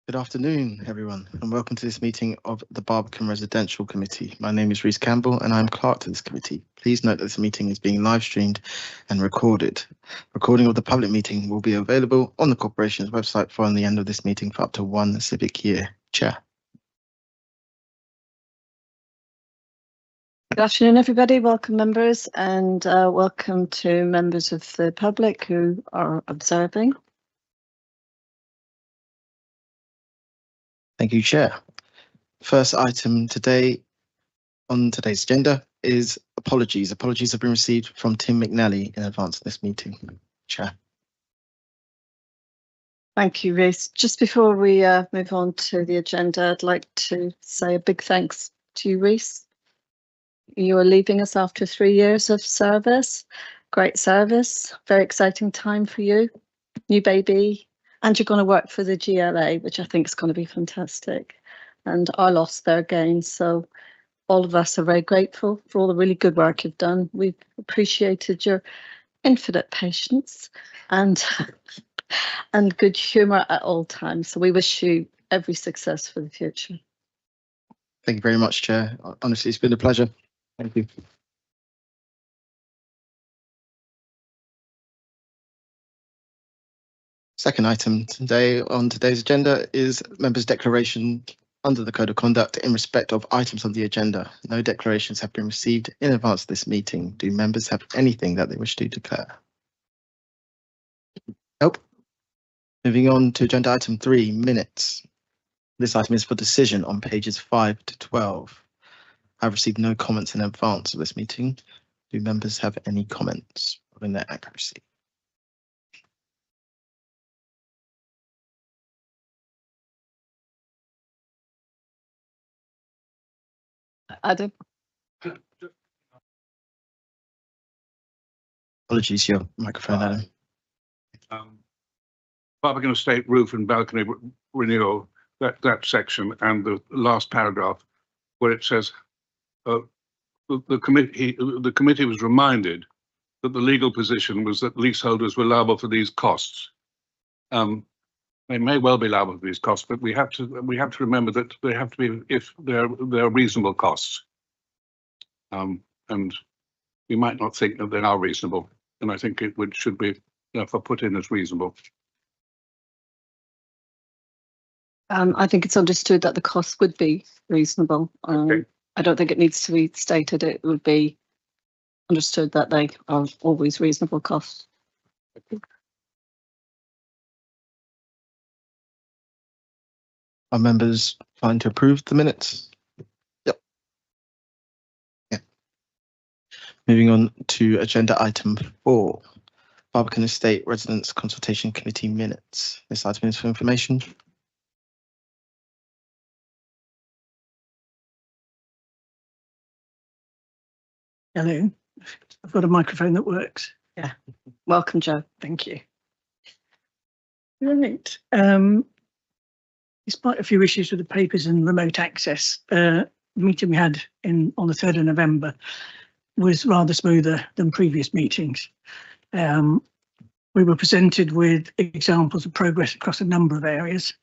Good afternoon, everyone, and welcome to this meeting of the Barbican Residential Committee. My name is Rhys Campbell and I'm clerk to this committee. Please note that this meeting is being live streamed and recorded. Recording of the public meeting will be available on the corporation's website following the end of this meeting for up to 1 civic year. Chair. Good afternoon, everybody. Welcome, members, and welcome to members of the public who are observing. Thank you, Chair. First item today on today's agenda is apologies. Apologies have been received from Tim McNally in advance of this meeting. Chair. Thank you, Rhys. Just before we move on to the agenda, I'd like to say a big thanks to you, Rhys. You are leaving us after 3 years of service. Great service, very exciting time for you, new baby, and you're going to work for the GLA, which I think is going to be fantastic. And our loss there again. So all of us are very grateful for all the really good work you've done. We've appreciated your infinite patience and and good humour at all times. So we wish you every success for the future. Thank you very much, Chair. Honestly, it's been a pleasure. Thank you. Second item today on today's agenda is members' declaration under the Code of Conduct in respect of items on the agenda. No declarations have been received in advance of this meeting. Do members have anything that they wish to declare? Nope. Moving on to agenda item 3, minutes. This item is for decision on pages 5 to 12. I've received no comments in advance of this meeting. Do members have any comments on their accuracy? Adam? Apologies, your microphone, Adam. Barbican estate roof and balcony renewal, that section and the last paragraph where it says the committee was reminded that the legal position was that leaseholders were liable for these costs. They may well be liable for these costs, but we have to remember that they have to be if they're reasonable costs. And we might not think that they are reasonable, and I think it should be therefore put in as reasonable. I think it's understood that the cost would be reasonable. Okay. I don't think it needs to be stated. It would be understood that they are always reasonable costs. Are members fine to approve the minutes? Yep. Yeah. Moving on to agenda item 4, Barbican Estate Residents Consultation Committee minutes. This item is for information. Hello, I've got a microphone that works. Yeah. Welcome, Joe. Thank you. Right. Despite a few issues with the papers and remote access, the meeting we had on the 3rd of November was rather smoother than previous meetings. We were presented with examples of progress across a number of areas,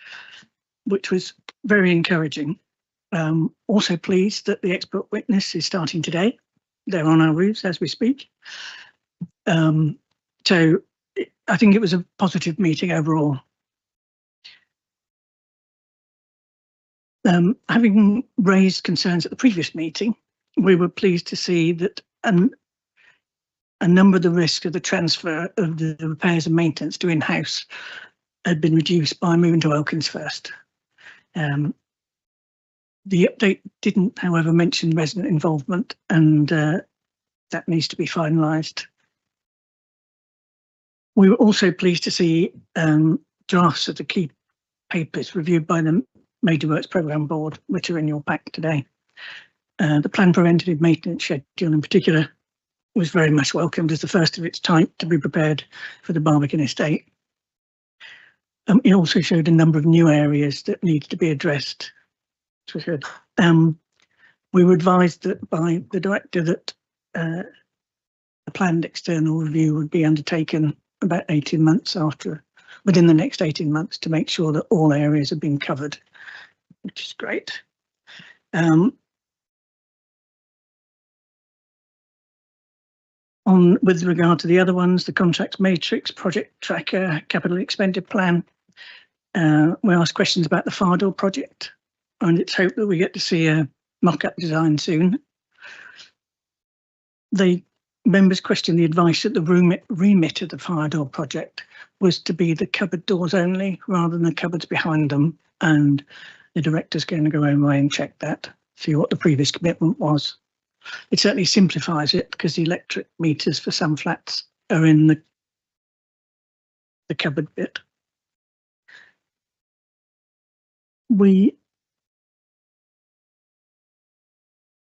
which was very encouraging. Also pleased that the expert witness is starting today. They're on our roofs as we speak. So I think it was a positive meeting overall. Having raised concerns at the previous meeting, we were pleased to see that a number of the risks of the transfer of the repairs and maintenance to in-house had been reduced by moving to Elkins first. The update didn't, however, mention resident involvement, and that needs to be finalised. We were also pleased to see drafts of the key papers reviewed by the Major Works Programme Board, which are in your pack today. The planned preventative maintenance schedule in particular was very much welcomed as the first of its type to be prepared for the Barbican estate. It also showed a number of new areas that needed to be addressed. Which was good. We were advised that by the director that a planned external review would be undertaken about 18 months after within the next 18 months to make sure that all areas have been covered, which is great. With regard to the other ones, the contracts matrix, project tracker, capital expenditure plan, we asked questions about the fire door project, and it's hoped that we get to see a mock-up design soon. The members questioned the advice that the remit of the fire door project was to be the cupboard doors only rather than the cupboards behind them, and the director's going to go away and check that, see what the previous commitment was. It certainly simplifies it because the electric meters for some flats are in the cupboard bit.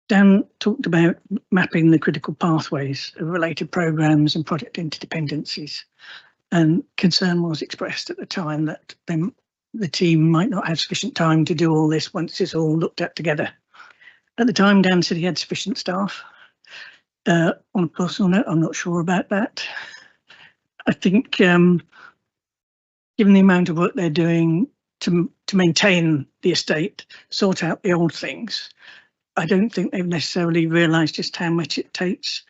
Dan talked about mapping the critical pathways of related programmes and project interdependencies, and concern was expressed at the time that the team might not have sufficient time to do all this once it's all looked at together. At the time, Dan said he had sufficient staff. On a personal note, I'm not sure about that. I think, given the amount of work they're doing to maintain the estate, sort out the old things, I don't think they've necessarily realised just how much it takes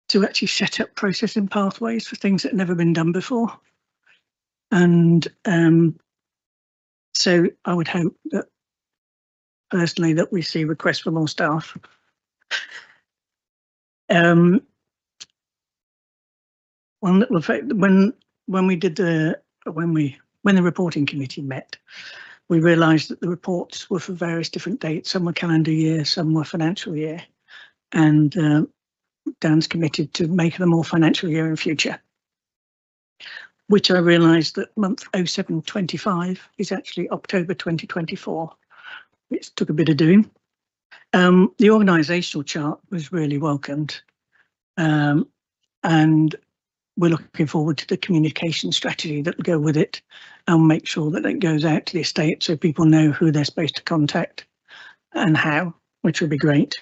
to actually set up processing pathways for things that have never been done before. And so I would hope that, personally, that we see requests for more staff. One little effect, when the reporting committee met, we realised that the reports were for various different dates. Some were calendar year, some were financial year, and Dan's committed to making them all financial year in future, which I realised that month 0725 is actually October 2024. It took a bit of doing. The organisational chart was really welcomed, and we're looking forward to the communication strategy that will go with it and make sure that it goes out to the estate so people know who they're supposed to contact and how, which will be great.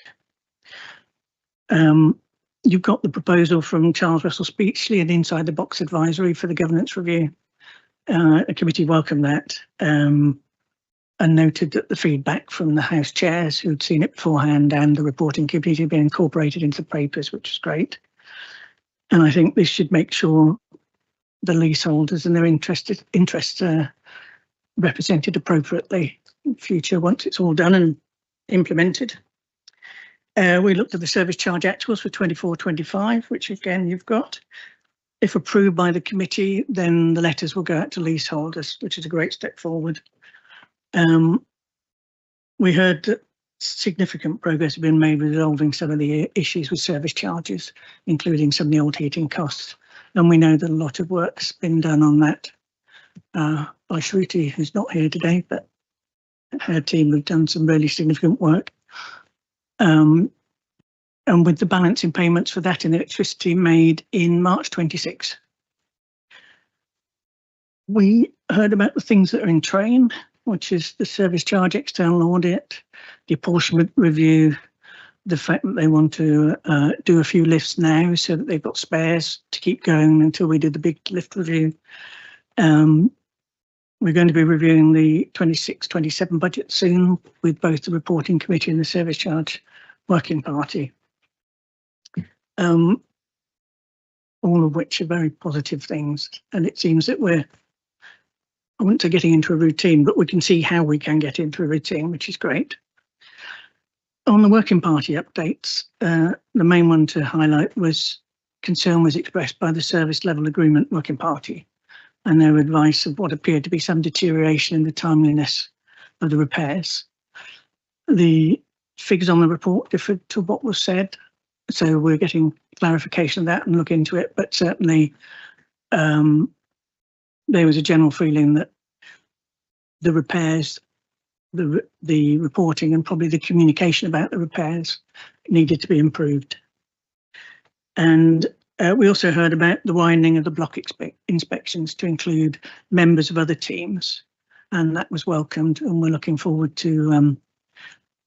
You've got the proposal from Charles Russell Speechley and Inside the Box Advisory for the governance review. The committee welcomed that and noted that the feedback from the House chairs who'd seen it beforehand and the reporting committee had been incorporated into the papers, which is great. And I think this should make sure the leaseholders and their interests are represented appropriately in future once it's all done and implemented. We looked at the service charge actuals for 24-25, which again you've got. If approved by the committee, then the letters will go out to leaseholders, which is a great step forward. We heard that significant progress has been made with resolving some of the issues with service charges, including some of the old heating costs. And we know that a lot of work's been done on that by Shruti, who's not here today, but her team have done some really significant work. And with the balance in payments for that in electricity made in March 26. We heard about the things that are in train, which is the service charge external audit, the apportionment review, the fact that they want to do a few lifts now so that they've got spares to keep going until we do the big lift review. We're going to be reviewing the 26-27 budget soon with both the reporting committee and the service charge working party. All of which are very positive things. And it seems that I wouldn't say getting into a routine, but we can see how we can get into a routine, which is great. On the working party updates, the main one to highlight was concern was expressed by the service level agreement working party and their advice of what appeared to be some deterioration in the timeliness of the repairs. The figures on the report differed to what was said, so we're getting clarification of that and look into it, but certainly there was a general feeling that the repairs, the reporting and probably the communication about the repairs needed to be improved. And we also heard about the widening of the block inspections to include members of other teams, and that was welcomed, and we're looking forward to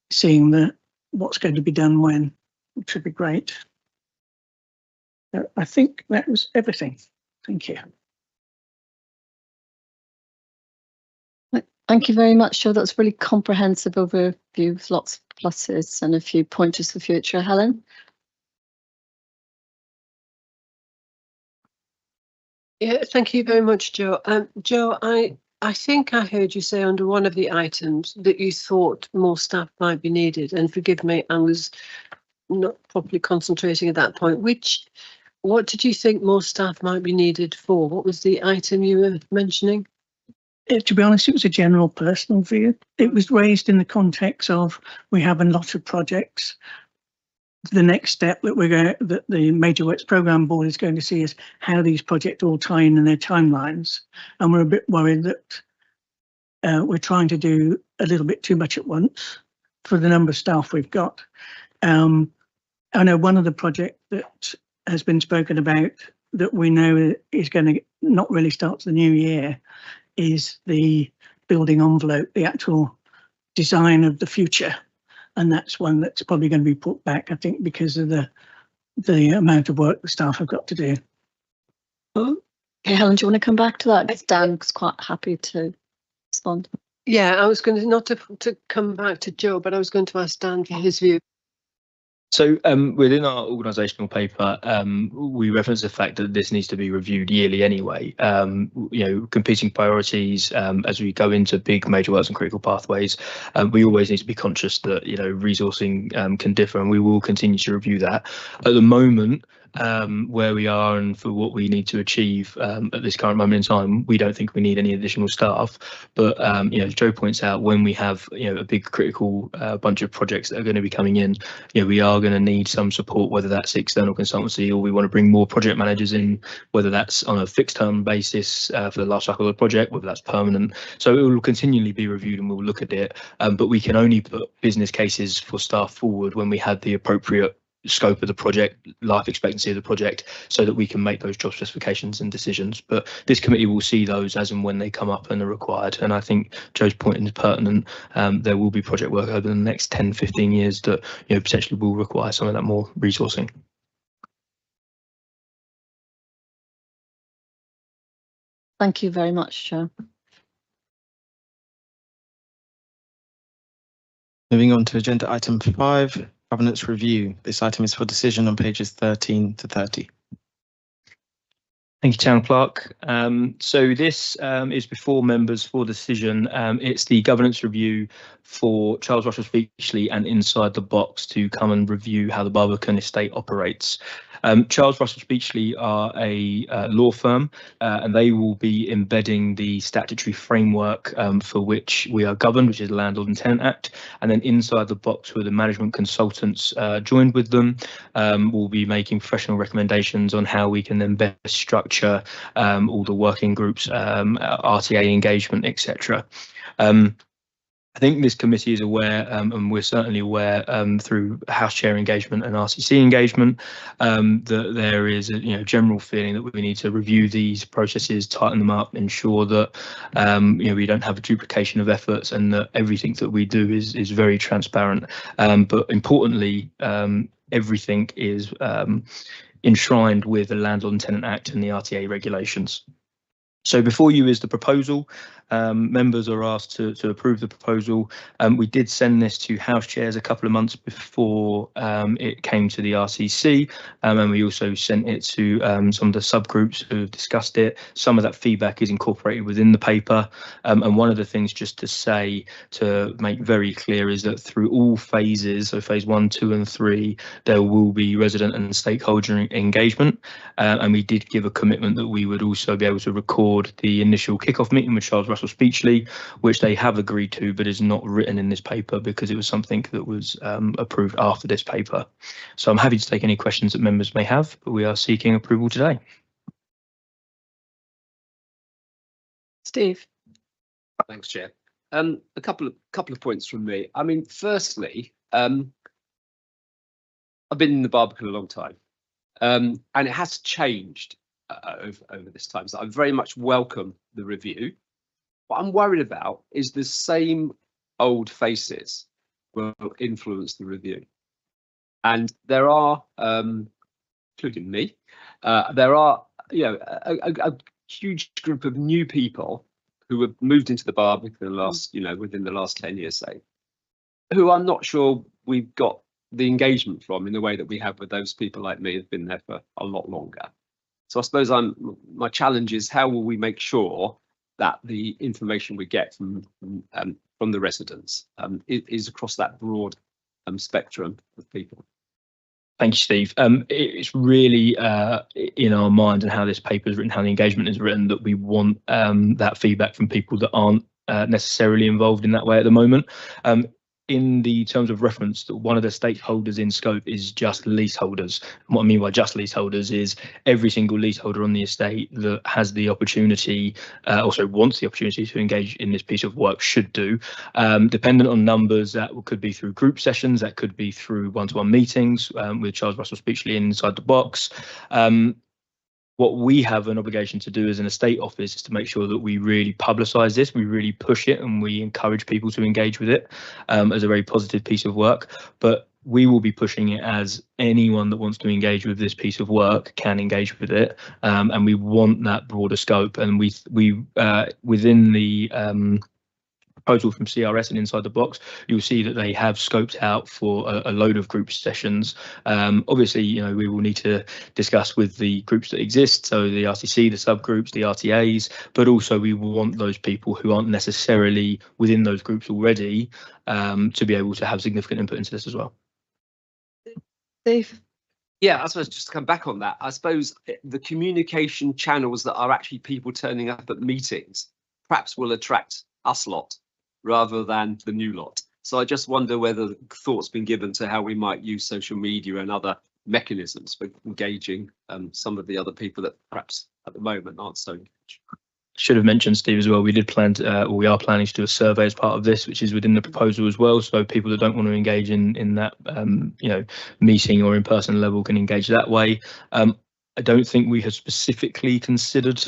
seeing what's going to be done when, which would be great. I think that was everything. Thank you. Thank you very much, Jo. That's a really comprehensive overview with lots of pluses and a few pointers for future. Helen? Yeah, thank you very much, Jo. Jo, I think I heard you say under one of the items that you thought more staff might be needed, and forgive me, I was not properly concentrating at that point. What did you think more staff might be needed for? What was the item you were mentioning? To be honest, it was a general personal view. It was raised in the context of we have a lot of projects. The next step that the Major Works Programme Board is going to see is how these projects all tie in their timelines. And we're a bit worried that we're trying to do a little bit too much at once for the number of staff we've got. I know one of the projects that has been spoken about that we know is going to not really start to the new year is the building envelope, the actual design of the future. And that's one that's probably going to be put back, I think, because of the amount of work the staff have got to do. Okay, Helen, do you want to come back to that? Because Dan's quite happy to respond. Yeah, I was going to, not to come back to Jo, but I was going to ask Dan for his view. So within our organisational paper, we reference the fact that this needs to be reviewed yearly anyway. Competing priorities as we go into big major works and critical pathways, we always need to be conscious that resourcing can differ, and we will continue to review that. At the moment, where we are and for what we need to achieve at this current moment in time, we don't think we need any additional staff. But as Jo points out, when we have a big critical bunch of projects that are going to be coming in, we are going to need some support, whether that's external consultancy or we want to bring more project managers in, whether that's on a fixed term basis for the life cycle of the project, whether that's permanent. So it will continually be reviewed and we'll look at it, but we can only put business cases for staff forward when we had the appropriate scope of the project, life expectancy of the project, so that we can make those job specifications and decisions. But this committee will see those as and when they come up and are required. And I think Jo's point is pertinent. There will be project work over the next 10-15 years that potentially will require some of that more resourcing. Thank you very much, Jo. Moving on to agenda item 5, governance review. This item is for decision on pages 13 to 30. Thank you, Town Clerk. So this is before members for decision. It's the governance review for Charles Russell Speechley and Inside the Box to come and review how the Barbican estate operates. Charles Russell Speechley are a law firm and they will be embedding the statutory framework for which we are governed, which is the Landlord and Tenant Act. And then Inside the Box, where the management consultants joined with them, will be making professional recommendations on how we can then best structure all the working groups, RTA engagement, etc. I think this committee is aware, and we're certainly aware through House Chair engagement and RCC engagement, that there is a general feeling that we need to review these processes, tighten them up, ensure that we don't have a duplication of efforts, and that everything that we do is very transparent. But importantly, everything is enshrined with the Landlord and Tenant Act and the RTA regulations. So before you is the proposal. Members are asked to approve the proposal. We did send this to House Chairs a couple of months before it came to the RCC, and we also sent it to some of the subgroups who have discussed it. Some of that feedback is incorporated within the paper, and one of the things just to say, to make very clear, is that through all phases, so phase 1, 2 and 3, there will be resident and stakeholder engagement, and we did give a commitment that we would also be able to record the initial kick-off meeting with Charles Russell Speechley, which they have agreed to, but is not written in this paper because it was something that was approved after this paper. So I'm happy to take any questions that members may have, but we are seeking approval today. Steve. Thanks, Chair. A couple of points from me. I mean, firstly, I've been in the Barbican a long time, and it has changed over this time. So I very much welcome the review. What I'm worried about is the same old faces will influence the review. And there are, including me, there are, a huge group of new people who have moved into the Barbican within the last 10 years, say, who I'm not sure we've got the engagement from in the way that we have with those people like me who've been there for a lot longer. So I suppose my challenge is, how will we make sure that the information we get from the residents is across that broad spectrum of people? Thank you, Steve. It's really in our mind and how this paper is written, how the engagement is written, that we want that feedback from people that aren't necessarily involved in that way at the moment. In the terms of reference, that one of the stakeholders in scope is just leaseholders. And what I mean by just leaseholders is every single leaseholder on the estate that has the opportunity, also wants the opportunity to engage in this piece of work should do. Dependent on numbers, that could be through group sessions, that could be through one-to-one meetings with Charles Russell Speechley inside the box. What we have an obligation to do as an estate office is to make sure that we really publicise this, we really push it, and we encourage people to engage with it as a very positive piece of work. But we will be pushing it as anyone that wants to engage with this piece of work can engage with it, and we want that broader scope. And we within the proposal from CRS and inside the box, you'll see that they have scoped out for a load of group sessions. Obviously, we will need to discuss with the groups that exist, so the RCC, the subgroups, the RTAs, but also we will want those people who aren't necessarily within those groups already to be able to have significant input into this as well. Steve? Yeah, I suppose just to come back on that, I suppose the communication channels that are actually people turning up at meetings perhaps will attract us lot rather than the new lot. So I just wonder whether thought's been given to how we might use social media and other mechanisms for engaging some of the other people that perhaps at the moment aren't so engaged. Should have mentioned, Steve, as well, we did plan to, or we are planning to do a survey as part of this, which is within the proposal as well. So people that don't want to engage in that, meeting or in-person level can engage that way. I don't think we have specifically considered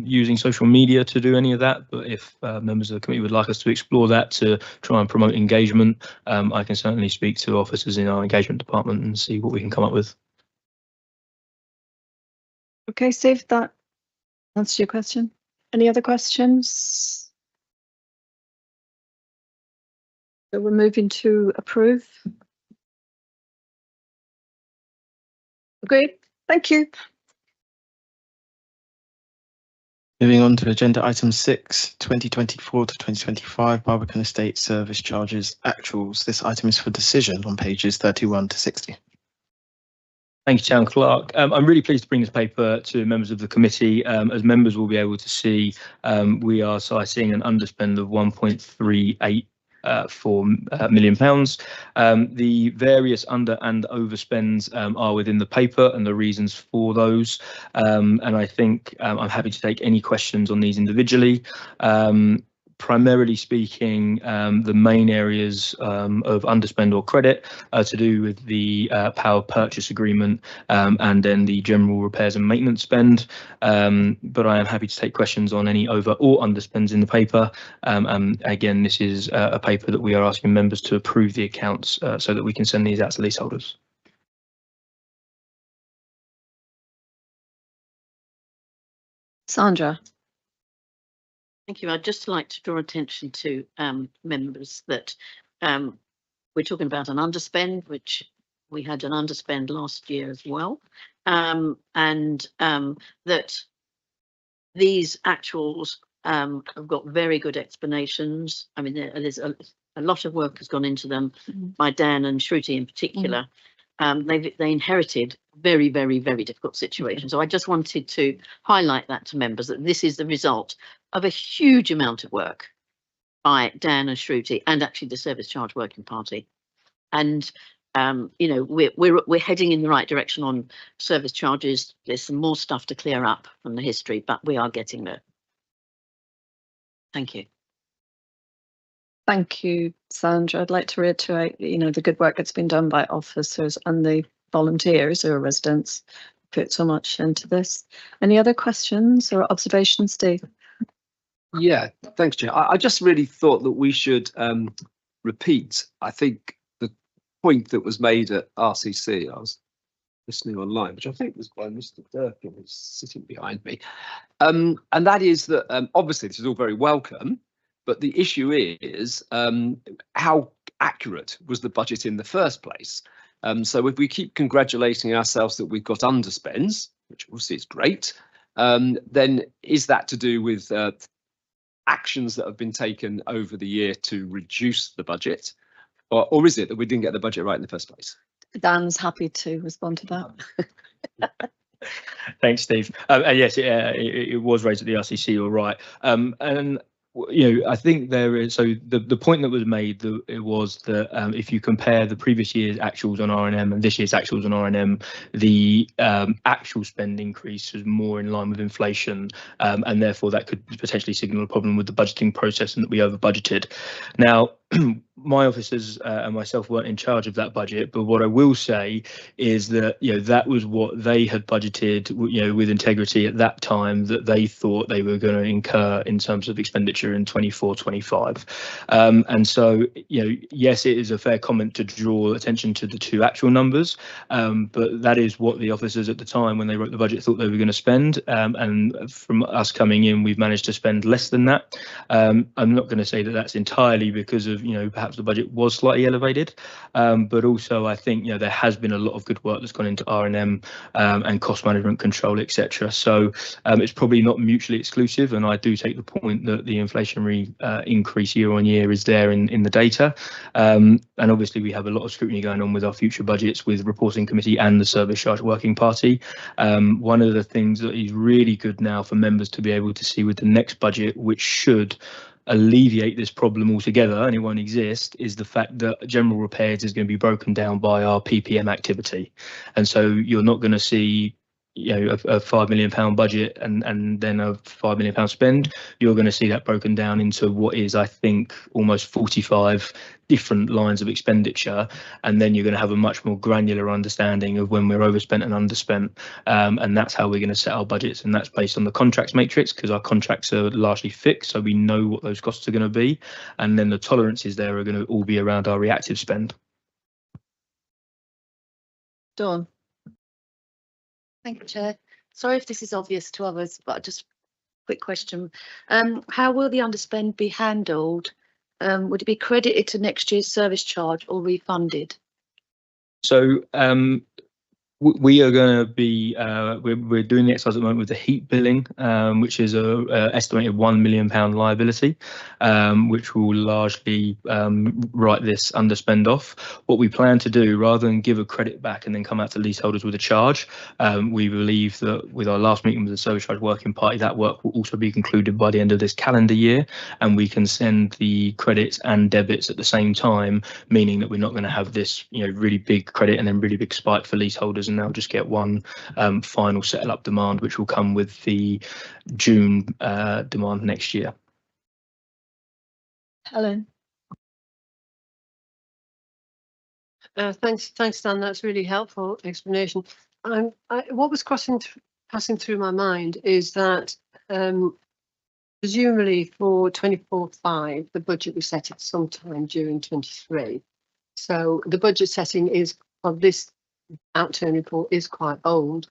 using social media to do any of that, but if members of the committee would like us to explore that to try and promote engagement, I can certainly speak to officers in our engagement department and see what we can come up with. Okay, Steve, that answers your question. Any other questions? So we're moving to approve. Agreed. Thank you. Moving on to agenda item 6, 2024 to 2025 Barbican Estate Service Charges Actuals. This item is for decision on pages 31 to 60. Thank you, Town Clerk. I'm really pleased to bring this paper to members of the committee. As members will be able to see, we are citing an underspend of £1.384 million. The various under and overspends are within the paper and the reasons for those. And I think I'm happy to take any questions on these individually. Primarily speaking, the main areas of underspend or credit are to do with the power purchase agreement and then the general repairs and maintenance spend. But I am happy to take questions on any over or underspends in the paper. Again, this is a paper that we are asking members to approve the accounts so that we can send these out to leaseholders. Sandra. Thank you. I'd just like to draw attention to members that we're talking about an underspend, which we had an underspend last year as well, and that these actuals have got very good explanations. I mean, there's a lot of work has gone into them by Dan and Shruti in particular. They inherited very, very, very difficult situations. So I just wanted to highlight that to members, that this is the result of a huge amount of work by Dan and Shruti and actually the Service Charge Working Party. And we're heading in the right direction on service charges. There's some more stuff to clear up from the history, but we are getting there. Thank you. Thank you, Sandra. I'd like to reiterate, the good work that's been done by officers and the volunteers who are residents put so much into this. Any other questions or observations, Steve? Yeah, thanks, Chair. I just really thought that we should repeat, I think, the point that was made at RCC. I was listening online, which I think was by Mr. Durkin, who's sitting behind me. And that is that obviously this is all very welcome, but the issue is how accurate was the budget in the first place? So if we keep congratulating ourselves that we've got underspends, which obviously is great, then is that to do with actions that have been taken over the year to reduce the budget, or is it that we didn't get the budget right in the first place? Dan's happy to respond to that. Thanks, Steve. Yes, it was raised at the RCC, you're right. And you know, I think there is, so the point that was made, it was that if you compare the previous year's actuals on R&M and this year's actuals on R&M, the actual spend increase was more in line with inflation, and therefore that could potentially signal a problem with the budgeting process and that we over budgeted. Now, my officers and myself weren't in charge of that budget, but what I will say is that, you know, that was what they had budgeted, you know, with integrity at that time, that they thought they were going to incur in terms of expenditure in 24-25. And so, you know, yes, it is a fair comment to draw attention to the two actual numbers, but that is what the officers at the time when they wrote the budget thought they were going to spend, and from us coming in, we've managed to spend less than that. I'm not going to say that that's entirely because of, you know, perhaps the budget was slightly elevated, but also I think, you know, there has been a lot of good work that's gone into R&M and cost management control, etc. So it's probably not mutually exclusive, and I do take the point that the inflationary increase year on year is there in the data, and obviously we have a lot of scrutiny going on with our future budgets with reporting committee and the service charge working party. One of the things that is really good now for members to be able to see with the next budget, which should alleviate this problem altogether and it won't exist, is the fact that general repairs is going to be broken down by our PPM activity. And so you're not going to see, you know, a £5 million budget and then a £5 million spend. You're going to see that broken down into what is, I think, almost 45 different lines of expenditure, and then you're going to have a much more granular understanding of when we're overspent and underspent, and that's how we're going to set our budgets, and that's based on the contracts matrix, because our contracts are largely fixed, so we know what those costs are going to be, and then the tolerances there are going to all be around our reactive spend. Dawn. Thank you, Chair. Sorry if this is obvious to others, but just a quick question. How will the underspend be handled? Would it be credited to next year's service charge or refunded? So we are going to be we're doing the exercise at the moment with the heat billing, which is a estimated £1 million liability, which will largely write this underspend off. What we plan to do, rather than give a credit back and then come out to leaseholders with a charge, we believe that with our last meeting with the service charge working party, that work will also be concluded by the end of this calendar year, and we can send the credits and debits at the same time, meaning that we're not going to have this, you know, really big credit and then really big spike for leaseholders, and they'll just get one final settle up demand, which will come with the June demand next year. Helen. Thanks, Dan. That's really helpful explanation. What was passing through my mind is that presumably for 24-5, the budget was set at some time during 23. So the budget setting is of this outturn report is quite old.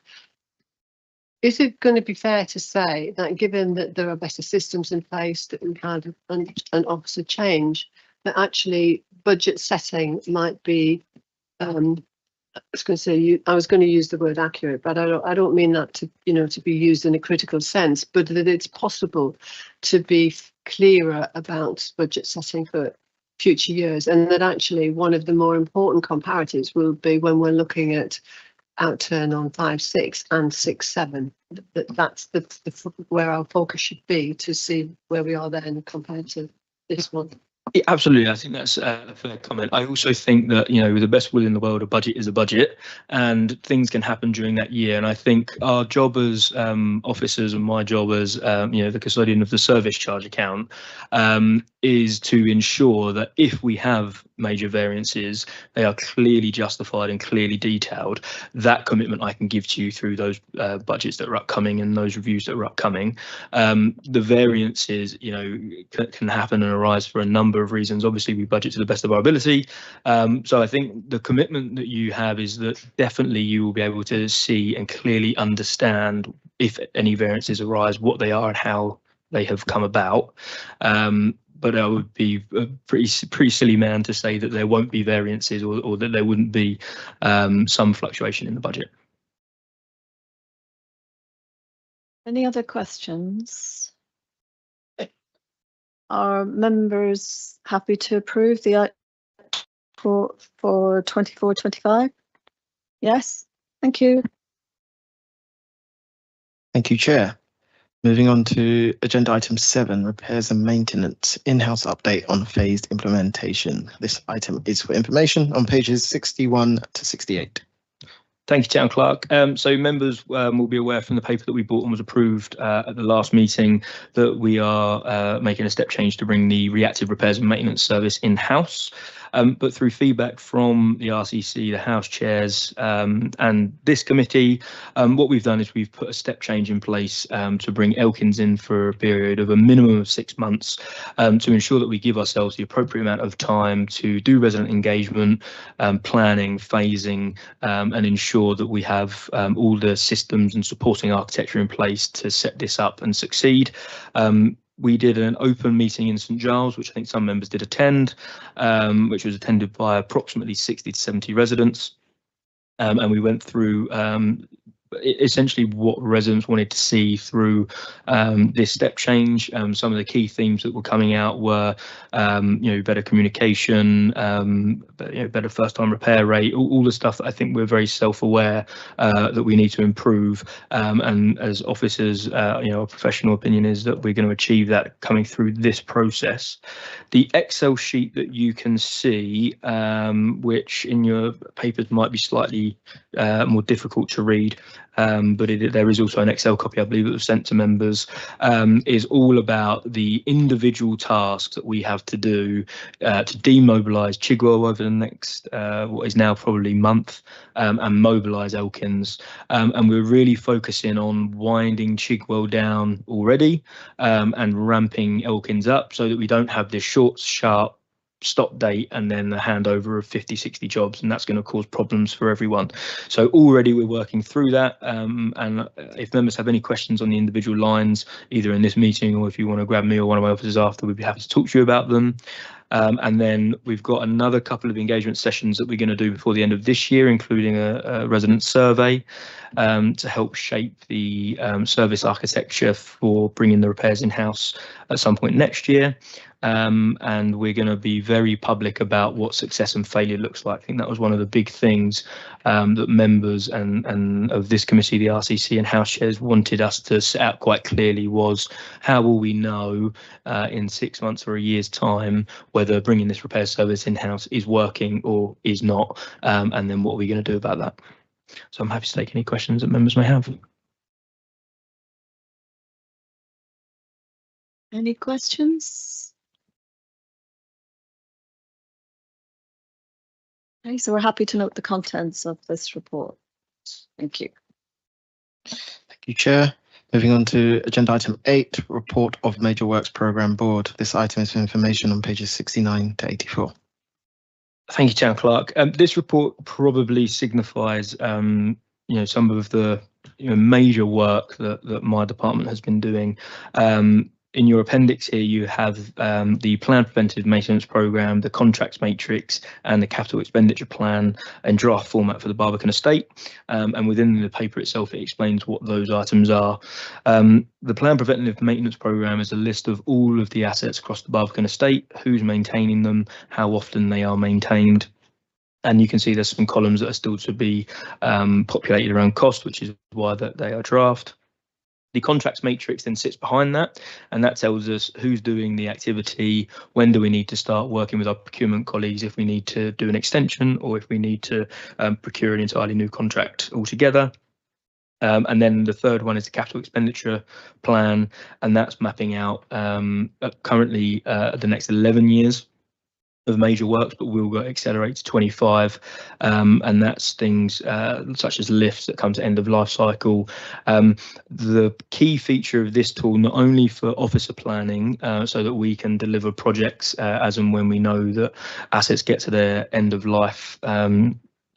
Is it going to be fair to say that, given that there are better systems in place, that we've had an officer change, that actually budget setting might be, I was going to use the word accurate, but I don't mean that to, you know, to be used in a critical sense, but that it's possible to be clearer about budget setting for future years, and that actually one of the more important comparatives will be when we're looking at outturn on 5-6 and 6-7. That's where our focus should be, to see where we are then compared to this one. Yeah, absolutely, I think that's a fair comment. I also think that, you know, with the best will in the world, a budget is a budget, and things can happen during that year. And I think our job as officers, and my job as you know, the custodian of the service charge account, is to ensure that if we have major variances, they are clearly justified and clearly detailed. That commitment I can give to you through those budgets that are upcoming and those reviews that are upcoming. The variances, you know, can happen and arise for a number of reasons. Obviously, we budget to the best of our ability. So I think the commitment that you have is that definitely you will be able to see and clearly understand if any variances arise, what they are and how they have come about. But I would be a pretty silly man to say that there won't be variances or that there wouldn't be some fluctuation in the budget. Any other questions? Are members happy to approve the for 24-25? Yes, thank you. Thank you, Chair. Moving on to agenda item 7, repairs and maintenance, in-house update on phased implementation. This item is for information on pages 61 to 68. Thank you, Town Clerk. So members will be aware from the paper that we bought and was approved at the last meeting that we are making a step change to bring the reactive repairs and maintenance service in-house. But through feedback from the RCC, the House chairs and this committee, what we've done is we've put a step change in place to bring Elkins in for a period of a minimum of 6 months to ensure that we give ourselves the appropriate amount of time to do resident engagement, planning, phasing, and ensure that we have all the systems and supporting architecture in place to set this up and succeed. We did an open meeting in St Giles, which I think some members did attend, which was attended by approximately 60 to 70 residents. And we went through essentially what residents wanted to see through this step change. Some of the key themes that were coming out were, better communication, better first-time repair rate, all the stuff that I think we're very self-aware that we need to improve. And as officers, our professional opinion is that we're going to achieve that coming through this process. The Excel sheet that you can see, which in your papers might be slightly more difficult to read, but there is also an Excel copy, I believe, that was sent to members, is all about the individual tasks that we have to do to demobilise Chigwell over the next, what is now probably month, and mobilise Elkins. And we're really focusing on winding Chigwell down already and ramping Elkins up so that we don't have this short, sharp stop date and then the handover of 50-60 jobs, and that's going to cause problems for everyone. So already we're working through that, and if members have any questions on the individual lines, either in this meeting or if you want to grab me or one of my officers after, we'd be happy to talk to you about them. And then we've got another couple of engagement sessions that we're going to do before the end of this year, including a resident survey to help shape the service architecture for bringing the repairs in-house at some point next year. And we're going to be very public about what success and failure looks like. I think that was one of the big things that members and of this committee, the RCC and House chairs, wanted us to set out quite clearly was how will we know in 6 months or a year's time whether bringing this repair service in-house is working or is not, and then what are we going to do about that. So I'm happy to take any questions that members may have. Any questions? Okay, so we're happy to note the contents of this report. Thank you. Thank you, Chair. Moving on to agenda item 8, report of Major Works Programme Board. This item is for information on pages 69 to 84. Thank you, Town Clerk. This report probably signifies, some of the major work that my department has been doing. In your appendix here, you have the planned preventive maintenance programme, the contracts matrix, and the capital expenditure plan in draft format for the Barbican estate. And within the paper itself, it explains what those items are. The planned preventive maintenance programme is a list of all of the assets across the Barbican estate, who's maintaining them, how often they are maintained. And you can see there's some columns that are still to be populated around cost, which is why that they are draft. The contracts matrix then sits behind that, and that tells us who's doing the activity, when do we need to start working with our procurement colleagues if we need to do an extension or if we need to procure an entirely new contract altogether. And then the third one is the capital expenditure plan, and that's mapping out currently the next 11 years of major works, but will accelerate to 25, and that's things such as lifts that come to end of life cycle. The key feature of this tool, not only for officer planning, so that we can deliver projects as and when we know that assets get to their end of life,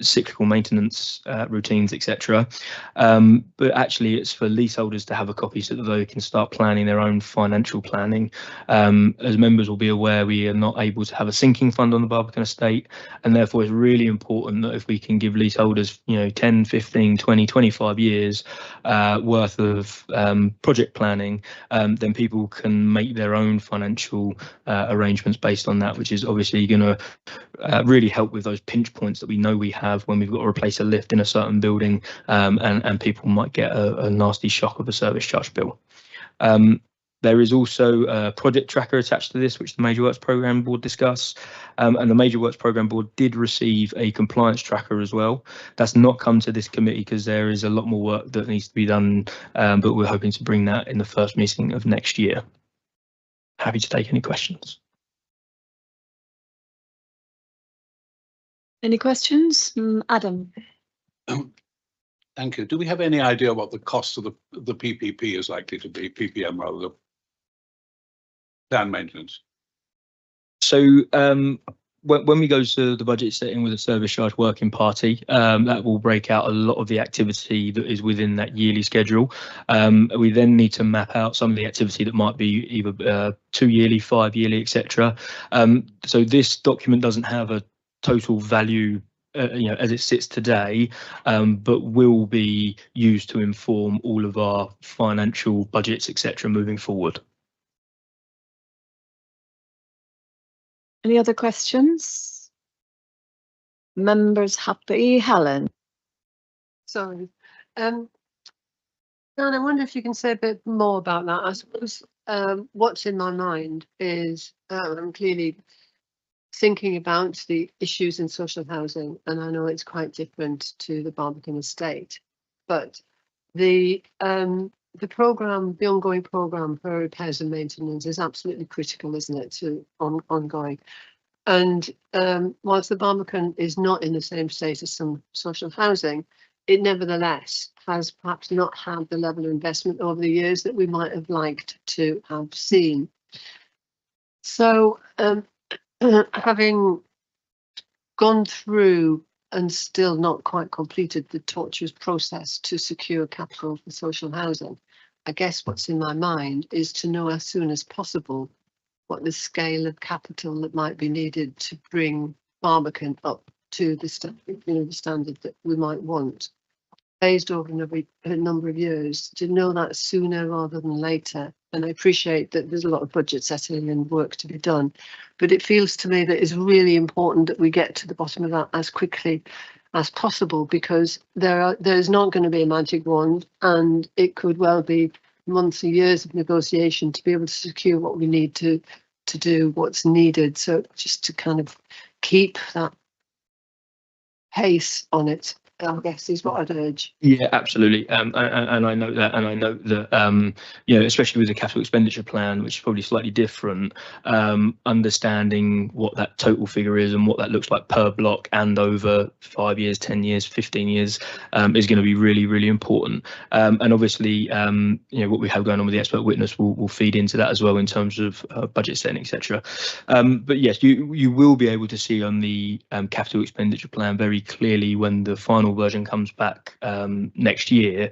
cyclical maintenance routines, etc. But actually it's for leaseholders to have a copy so that they can start planning their own financial planning. As members will be aware, we are not able to have a sinking fund on the Barbican estate, and therefore it's really important that if we can give leaseholders 10, 15, 20, 25 years worth of project planning, then people can make their own financial arrangements based on that, which is obviously going to really help with those pinch points that we know we have when we've got to replace a lift in a certain building, and people might get a nasty shock of a service charge bill. There is also a project tracker attached to this, which the Major Works Programme Board discuss, and the Major Works Programme Board did receive a compliance tracker as well. That's not come to this committee because there is a lot more work that needs to be done, but we're hoping to bring that in the first meeting of next year. Happy to take any questions. Any questions? Adam? Thank you. Do we have any idea what the cost of the PPP is likely to be, PPM rather than planned maintenance? So when we go to the budget setting with a service charge working party, that will break out a lot of the activity that is within that yearly schedule. We then need to map out some of the activity that might be either 2 yearly, 5 yearly, etc. So this document doesn't have a total value as it sits today, but will be used to inform all of our financial budgets, etc., moving forward. Any other questions? Members happy? Helen? Sorry. Dan, I wonder if you can say a bit more about that. I suppose what's in my mind is I'm clearly thinking about the issues in social housing, and I know it's quite different to the Barbican estate, but the programme, the ongoing programme for repairs and maintenance is absolutely critical, isn't it, to ongoing. And whilst the Barbican is not in the same state as some social housing, it nevertheless has perhaps not had the level of investment over the years that we might have liked to have seen. So having gone through and still not quite completed the tortuous process to secure capital for social housing, I guess what's in my mind is to know as soon as possible what the scale of capital that might be needed to bring Barbican up to the standard that we might want, phased over a number of years, to know that sooner rather than later. And I appreciate that there's a lot of budget setting and work to be done, but it feels to me that it's really important that we get to the bottom of that as quickly as possible, because there's not going to be a magic wand, and it could well be months and years of negotiation to be able to secure what we need to do what's needed. So just to kind of keep that pace on it, I guess, is what I'd urge. Yeah, absolutely. And I know that, especially with the capital expenditure plan, which is probably slightly different, understanding what that total figure is and what that looks like per block and over 5 years, 10 years, 15 years is going to be really, really important. And obviously, what we have going on with the expert witness will feed into that as well in terms of budget setting, etc. But yes, you will be able to see on the capital expenditure plan very clearly when the final version comes back next year,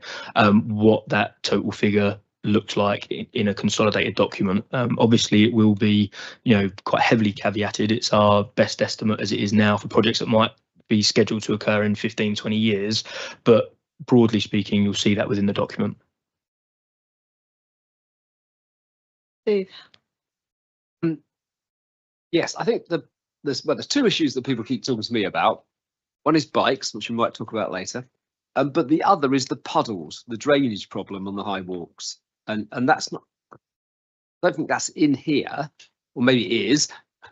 what that total figure looks like in a consolidated document. Obviously it will be quite heavily caveated. It's our best estimate as it is now for projects that might be scheduled to occur in 15-20 years, but broadly speaking you'll see that within the document. Steve? Yes, I think there's two issues that people keep talking to me about. One is bikes, which we might talk about later, but the other is the puddles, the drainage problem on the high walks, and that's not. I don't think that's in here, or maybe it is,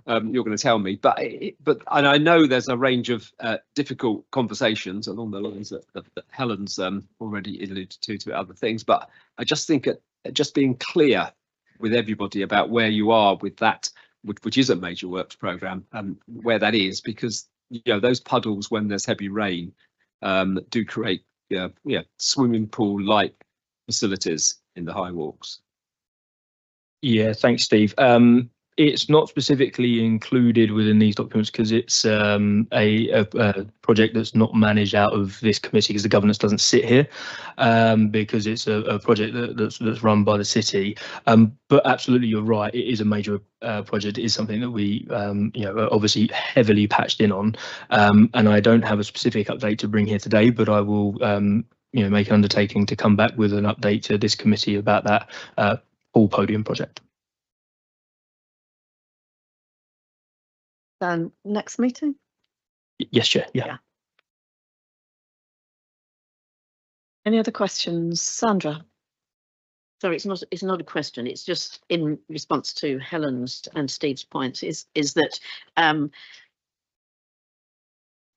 you're going to tell me. But and I know there's a range of difficult conversations along the lines that Helen's already alluded to other things. But I just think just being clear with everybody about where you are with that, which is a major works programme, where that is, because those puddles when there's heavy rain do create swimming pool like facilities in the high walks. Yeah, thanks, Steve. It's not specifically included within these documents because it's a project that's not managed out of this committee because the governance doesn't sit here, because it's a project that's run by the city. But absolutely, you're right. It is a major project. It is something that we, are obviously heavily patched in on. And I don't have a specific update to bring here today, but I will, make an undertaking to come back with an update to this committee about that all podium project. Then next meeting? Yes, Chair. Yeah. Any other questions? Sandra? Sorry, it's not a question. It's just in response to Helen's and Steve's points is that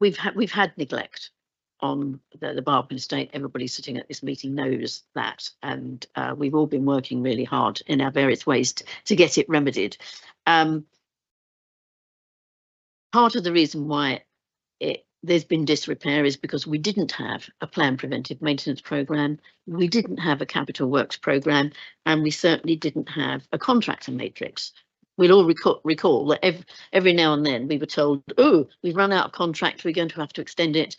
we've had neglect on the Barbican estate. Everybody sitting at this meeting knows that, and we've all been working really hard in our various ways to get it remedied. Part of the reason why there's been disrepair is because we didn't have a planned preventive maintenance programme, we didn't have a capital works programme, and we certainly didn't have a contractor matrix. We'll all recall that every now and then we were told, oh, we've run out of contract, we're going to have to extend it.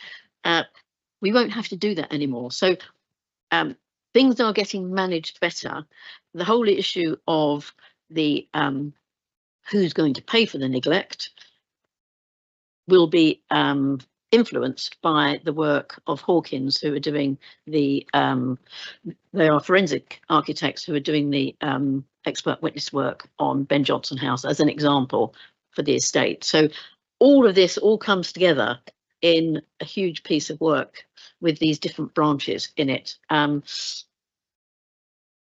We won't have to do that anymore. So things are getting managed better. The whole issue of the who's going to pay for the neglect will be influenced by the work of Hawkins, who are doing they are forensic architects who are doing the expert witness work on Ben Jonson House as an example for the estate. So all of this all comes together in a huge piece of work with these different branches in it.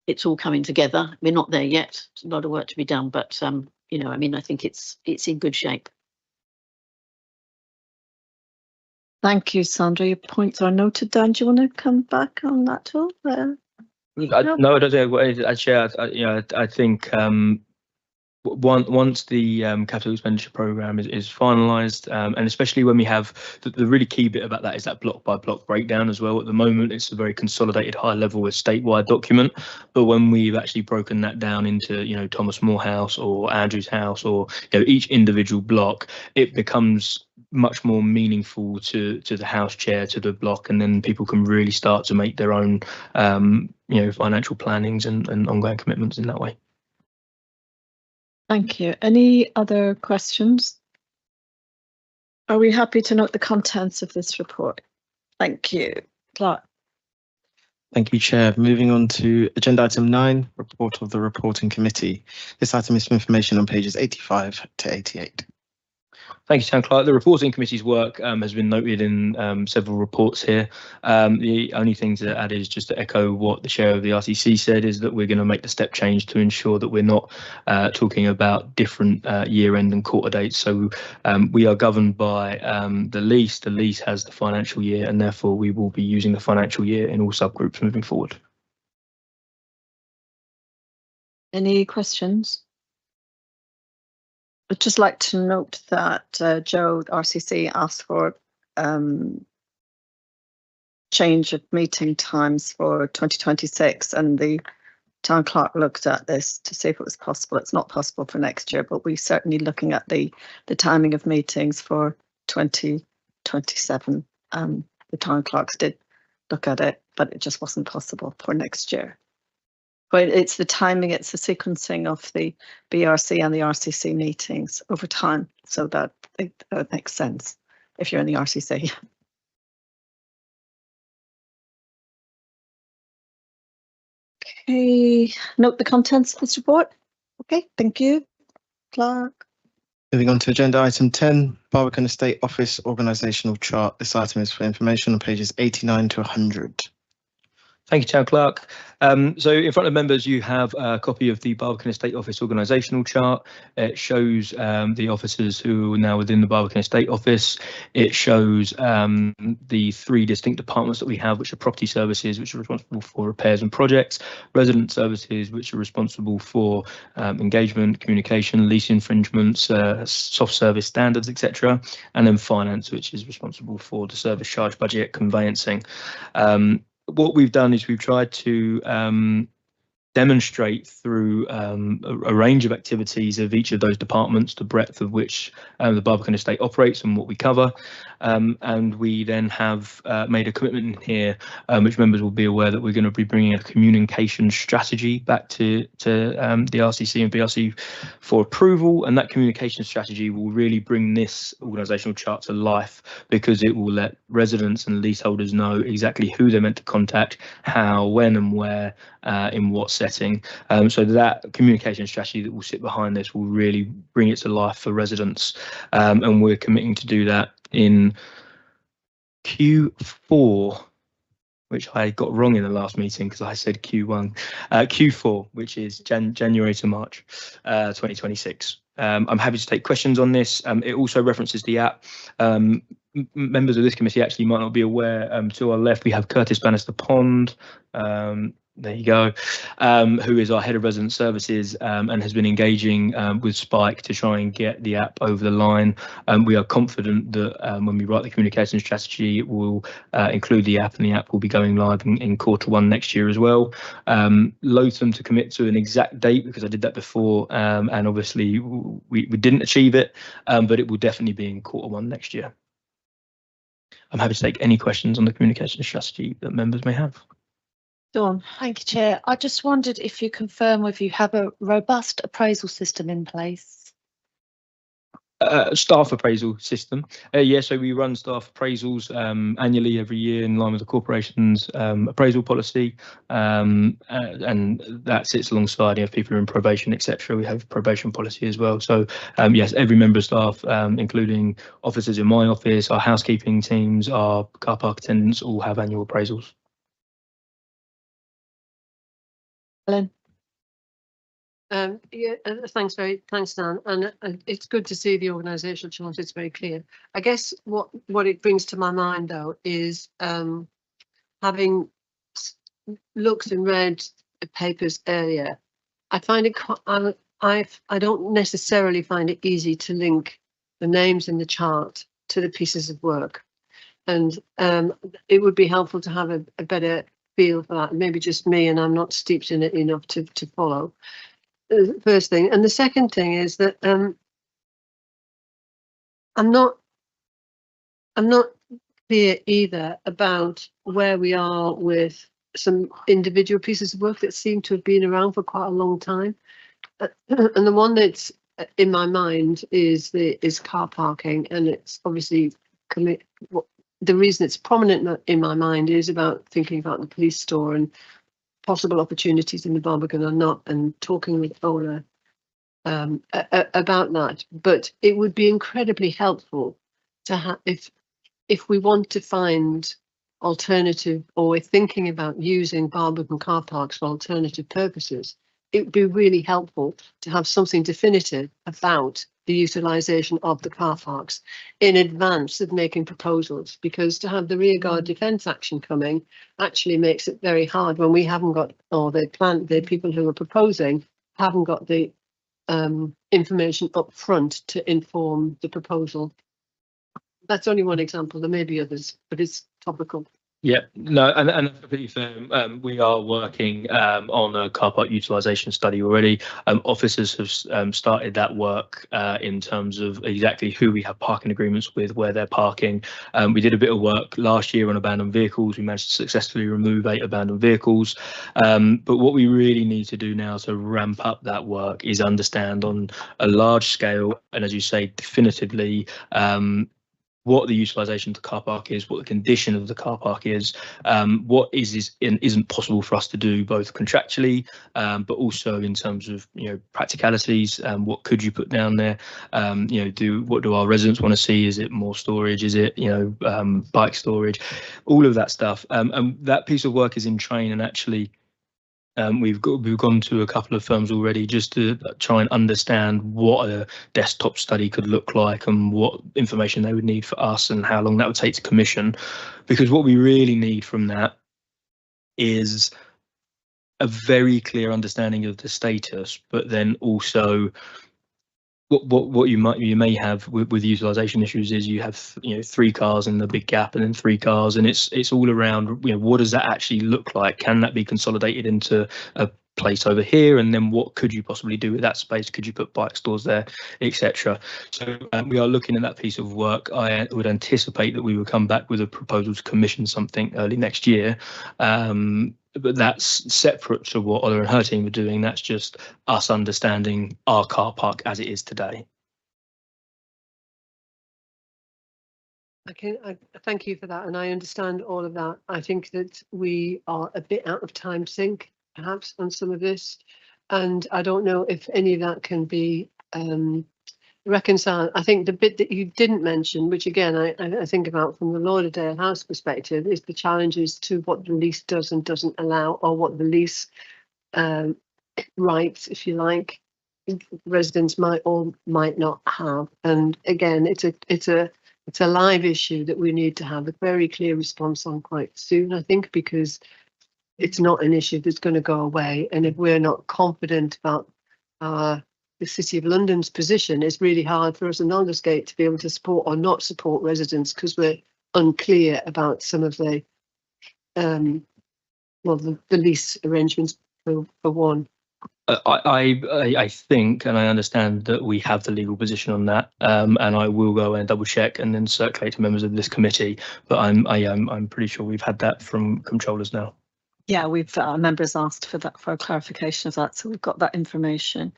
It's all coming together. We're not there yet. There's a lot of work to be done, but I think it's in good shape. Thank you, Sandra. Your points are noted down. Do you want to come back on that at all? No, I don't think I share. I think once the capital expenditure programme is finalised, and especially when we have the really key bit about that is that block by block breakdown as well. At the moment, it's a very consolidated, high level, statewide document. But when we've actually broken that down into Thomas More House or Andrew's House or each individual block, it becomes much more meaningful to the house chair, to the block, and then people can really start to make their own financial plannings and ongoing commitments in that way. Thank you. Any other questions? Are we happy to note the contents of this report? Thank you. Clark. Thank you, Chair. Moving on to agenda item 9, report of the reporting committee. This item is for information on pages 85 to 88. Thank you, Town Clerk. The reporting committee's work has been noted in several reports here. The only thing to add is just to echo what the chair of the RTC said, is that we're going to make the step change to ensure that we're not talking about different year-end and quarter dates. So we are governed by the lease. The lease has the financial year, and therefore we will be using the financial year in all subgroups moving forward. Any questions? I'd just like to note that Joe, RCC, asked for change of meeting times for 2026, and the town clerk looked at this to see if it was possible. It's not possible for next year, but we're certainly looking at the timing of meetings for 2027. The town clerks did look at it, but it just wasn't possible for next year. But it's the timing, it's the sequencing of the BRC and the RCC meetings over time, so that it makes sense if you're in the RCC. Okay, note the contents of this report. Okay, thank you. Clark. Moving on to agenda item 10, Barbican Estate Office Organisational Chart. This item is for information on pages 89 to 100. Thank you, Town Clerk. So in front of members, you have a copy of the Barbican Estate Office organisational chart. It shows the officers who are now within the Barbican Estate Office. It shows the 3 distinct departments that we have, which are property services, which are responsible for repairs and projects, resident services, which are responsible for engagement, communication, lease infringements, soft service standards, etc. And then finance, which is responsible for the service charge budget, conveyancing. What we've done is we've tried to demonstrate through a range of activities of each of those departments, the breadth of which the Barbican Estate operates and what we cover. And we then have made a commitment in here, which members will be aware that we're going to be bringing a communication strategy back to the RCC and BRC for approval. And that communication strategy will really bring this organisational chart to life, because it will let residents and leaseholders know exactly who they're meant to contact, how, when and where, in what setting. So that communication strategy that will sit behind this will really bring it to life for residents. And we're committing to do that in Q4, which I got wrong in the last meeting because I said Q1, Q4, which is January to March 2026. I'm happy to take questions on this. It also references the app. Members of this committee actually might not be aware, to our left we have Curtis Bannister Pond, there you go, who is our head of resident services, and has been engaging with Spike to try and get the app over the line. We are confident that when we write the communication strategy, it will include the app, and the app will be going live in Q1 next year as well. Loathsome to commit to an exact date because I did that before, and obviously we didn't achieve it, but it will definitely be in Q1 next year. I'm happy to take any questions on the communication strategy that members may have. Dawn. Thank you, Chair. I just wondered if you confirm whether you have a robust appraisal system in place. Staff appraisal system. Yeah, so we run staff appraisals annually every year in line with the corporation's appraisal policy, and that sits alongside if people are in probation, etc. We have probation policy as well. So yes, every member of staff, including officers in my office, our housekeeping teams, our car park attendants, all have annual appraisals. Ellen. Yeah, thanks, Dan. And it's good to see the organisational chart. It's very clear. I guess what it brings to my mind though is having looked and read the papers earlier, I find it I don't necessarily find it easy to link the names in the chart to the pieces of work, and it would be helpful to have a better feel for that. Maybe just me, and I'm not steeped in it enough to follow. First thing, and the second thing is that I'm not clear either about where we are with some individual pieces of work that seem to have been around for quite a long time, and the one that's in my mind is car parking, and it's obviously the reason it's prominent in my mind is about thinking about the police store and possible opportunities in the Barbican or not, and talking with Ola about that. But it would be incredibly helpful to have, if we want to find alternative, or we're thinking about using Barbican car parks for alternative purposes, it would be really helpful to have something definitive about the utilisation of the car parks in advance of making proposals, because to have the rearguard defence action coming actually makes it very hard when we haven't got, or the people who are proposing haven't got the information up front to inform the proposal. That's only one example. There may be others, but it's topical. Yeah, no, and that's completely fair. We are working on a car park utilisation study already. Officers have started that work in terms of exactly who we have parking agreements with, where they're parking. We did a bit of work last year on abandoned vehicles. We managed to successfully remove 8 abandoned vehicles. But what we really need to do now to ramp up that work is understand on a large scale, and as you say, definitively, what the utilisation of the car park is, what the condition of the car park is, what is and isn't possible for us to do both contractually, but also in terms of practicalities. What could you put down there? What do our residents want to see? Is it more storage? Is it bike storage? All of that stuff. And that piece of work is in train, and actually we've gone to a couple of firms already just to try and understand what a desktop study could look like and what information they would need for us and how long that would take to commission. Because what we really need from that is a very clear understanding of the status, but then also what you may have with utilisation issues is you have 3 cars in the big gap and then 3 cars, and it's all around what does that actually look like? Can that be consolidated into a place over here, and then what could you possibly do with that space? Could you put bike stores there, etc.? So we are looking at that piece of work. I would anticipate that we will come back with a proposal to commission something early next year. But that's separate to what Ola and her team are doing. That's just us understanding our car park as it is today. I thank you for that, and I understand all of that. I think that we are a bit out of time sync, perhaps, on some of this, and I don't know if any of that can be reconciled. I think the bit that you didn't mention, which again I think about from the Lauderdale House perspective, is the challenges to what the lease does and doesn't allow, or what the lease rights, if you like, residents might or might not have. And again, it's a live issue that we need to have a very clear response on quite soon, I think, because it's not an issue that's going to go away. And if we're not confident about the City of London's position, it's really hard for us in Aldersgate to be able to support or not support residents, because we're unclear about some of the the lease arrangements for one. I think, and I understand that we have the legal position on that, and I will go and double check and then circulate to members of this committee. But I'm pretty sure we've had that from controllers now. Yeah, we've members asked for that, for a clarification of that, so we've got that information.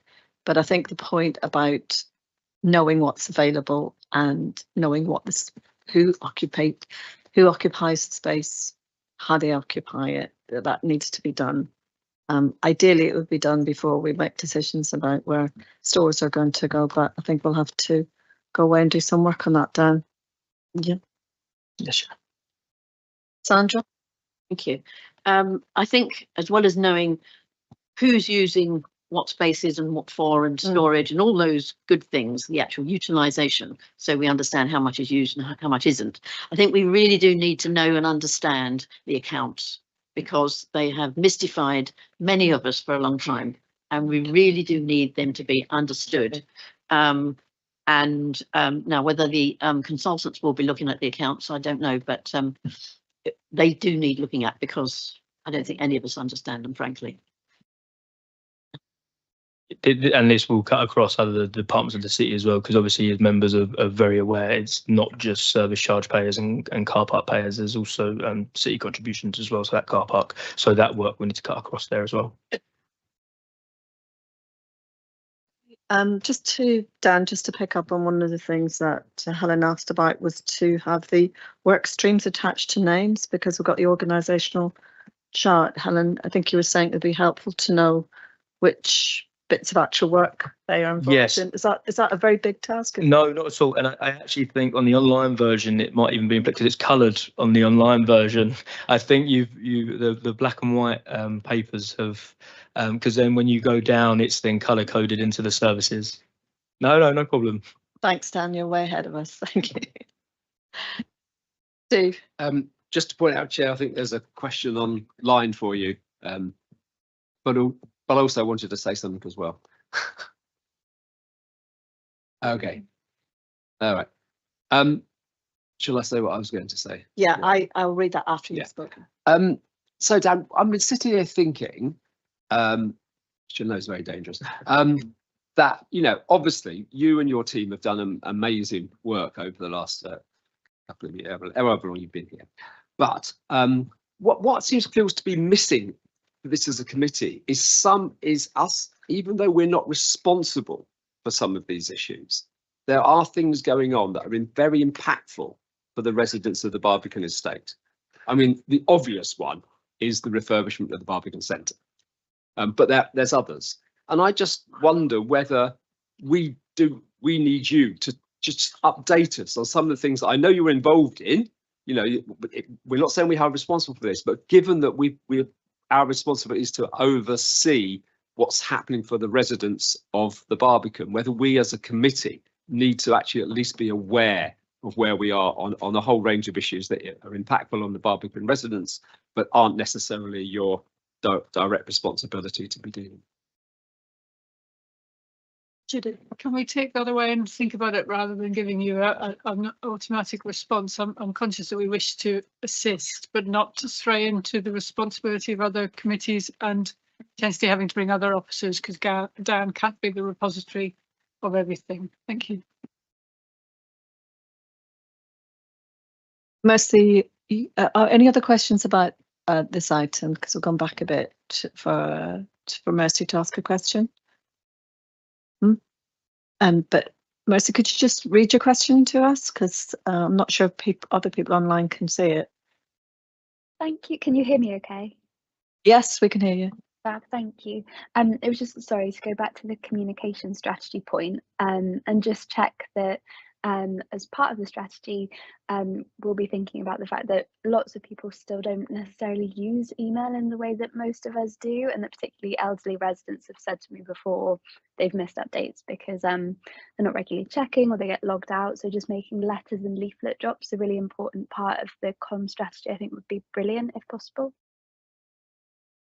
But I think the point about knowing what's available and knowing who occupies the space, how they occupy it, that needs to be done. Ideally, it would be done before we make decisions about where stores are going to go, but I think we'll have to go away and do some work on that, Dan. Yeah. Yes, sure. Sandra? Thank you. I think, as well as knowing who's using what spaces and what for, and storage and all those good things, the actual utilisation, so we understand how much is used and how much isn't, I think we really do need to know and understand the accounts, because they have mystified many of us for a long time, and we really do need them to be understood. Now whether the consultants will be looking at the accounts, I don't know, but they do need looking at, because I don't think any of us understand them, frankly. And this will cut across other departments of the city as well, because obviously as members are very aware, it's not just service charge payers and car park payers, there's also city contributions as well to that car park. So that work we need to cut across there as well. Just to pick up on one of the things that Helen asked about, was to have the work streams attached to names, because we've got the organisational chart. Helen, I think you were saying it'd be helpful to know which bits of actual work they are involved in. Is that a very big task? No, not at all. And I actually think on the online version it might even be, because it's coloured on the online version. I think the black and white papers have, because then when you go down, it's then colour coded into the services. No problem. Thanks, Dan. You're way ahead of us. Thank you. Steve. Just to point out, Chair, I think there's a question online for you, but also wanted to say something as well. Okay. All right. Shall I say what I was going to say? Yeah, I'll read that after you've spoken. So Dan, I'm sitting here thinking, which I know is very dangerous, that, obviously you and your team have done amazing work over the last couple of years, however long you've been here. But what feels to be missing for this as a committee is us, even though we're not responsible for some of these issues, there are things going on that are very impactful for the residents of the Barbican estate? I mean, the obvious one is the refurbishment of the Barbican Centre, but there's others. And I just wonder whether we need you to just update us on some of the things that I know you were involved in. You know, we're not saying we are responsible for this, but given that our responsibility is to oversee what's happening for the residents of the Barbican, whether we as a committee need to actually at least be aware of where we are on a whole range of issues that are impactful on the Barbican residents, but aren't necessarily your direct responsibility to be dealing with. Judith. Can we take that away and think about it rather than giving you an automatic response? I'm conscious that we wish to assist, but not to stray into the responsibility of other committees and potentially having to bring other officers, because Dan can't be the repository of everything. Thank you. Mercy, are any other questions about this item? Because we've gone back a bit for Mercy to ask a question. But Mercy, could you just read your question to us? Because I'm not sure if other people online can see it. Thank you. Can you hear me okay? Yes, we can hear you. Fab, thank you. It was just, sorry, to go back to the communication strategy point, and just check that as part of the strategy, we'll be thinking about the fact that lots of people still don't necessarily use email in the way that most of us do, and that particularly elderly residents have said to me before they've missed updates because they're not regularly checking or they get logged out. So just making letters and leaflet drops a really important part of the comm strategy, I think would be brilliant if possible.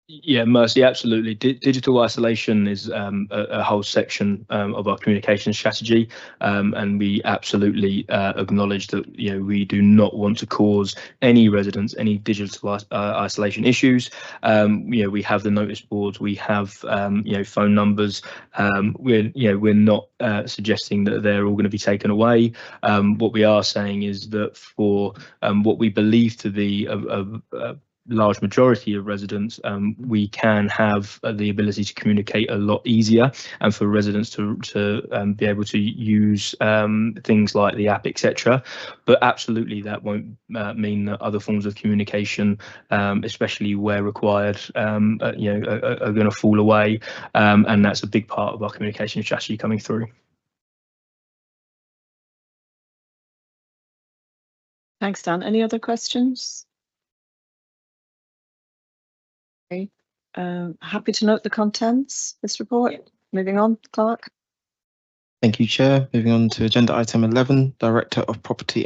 Yeah, Mercy, absolutely. Digital isolation is a whole section of our communication strategy, and we absolutely acknowledge that we do not want to cause any residents any digital isolation issues. We have the notice boards, we have phone numbers. We're not suggesting that they're all going to be taken away. What we are saying is that for what we believe to be a large majority of residents, we can have the ability to communicate a lot easier, and for residents to be able to use things like the app, etc. But absolutely, that won't mean that other forms of communication, especially where required, are going to fall away, and that's a big part of our communication strategy coming through. Thanks, Dan. Any other questions? Okay. Happy to note the contents of this report. Yeah. Moving on, Clark. Thank you, Chair. Moving on to agenda item 11, Director of Property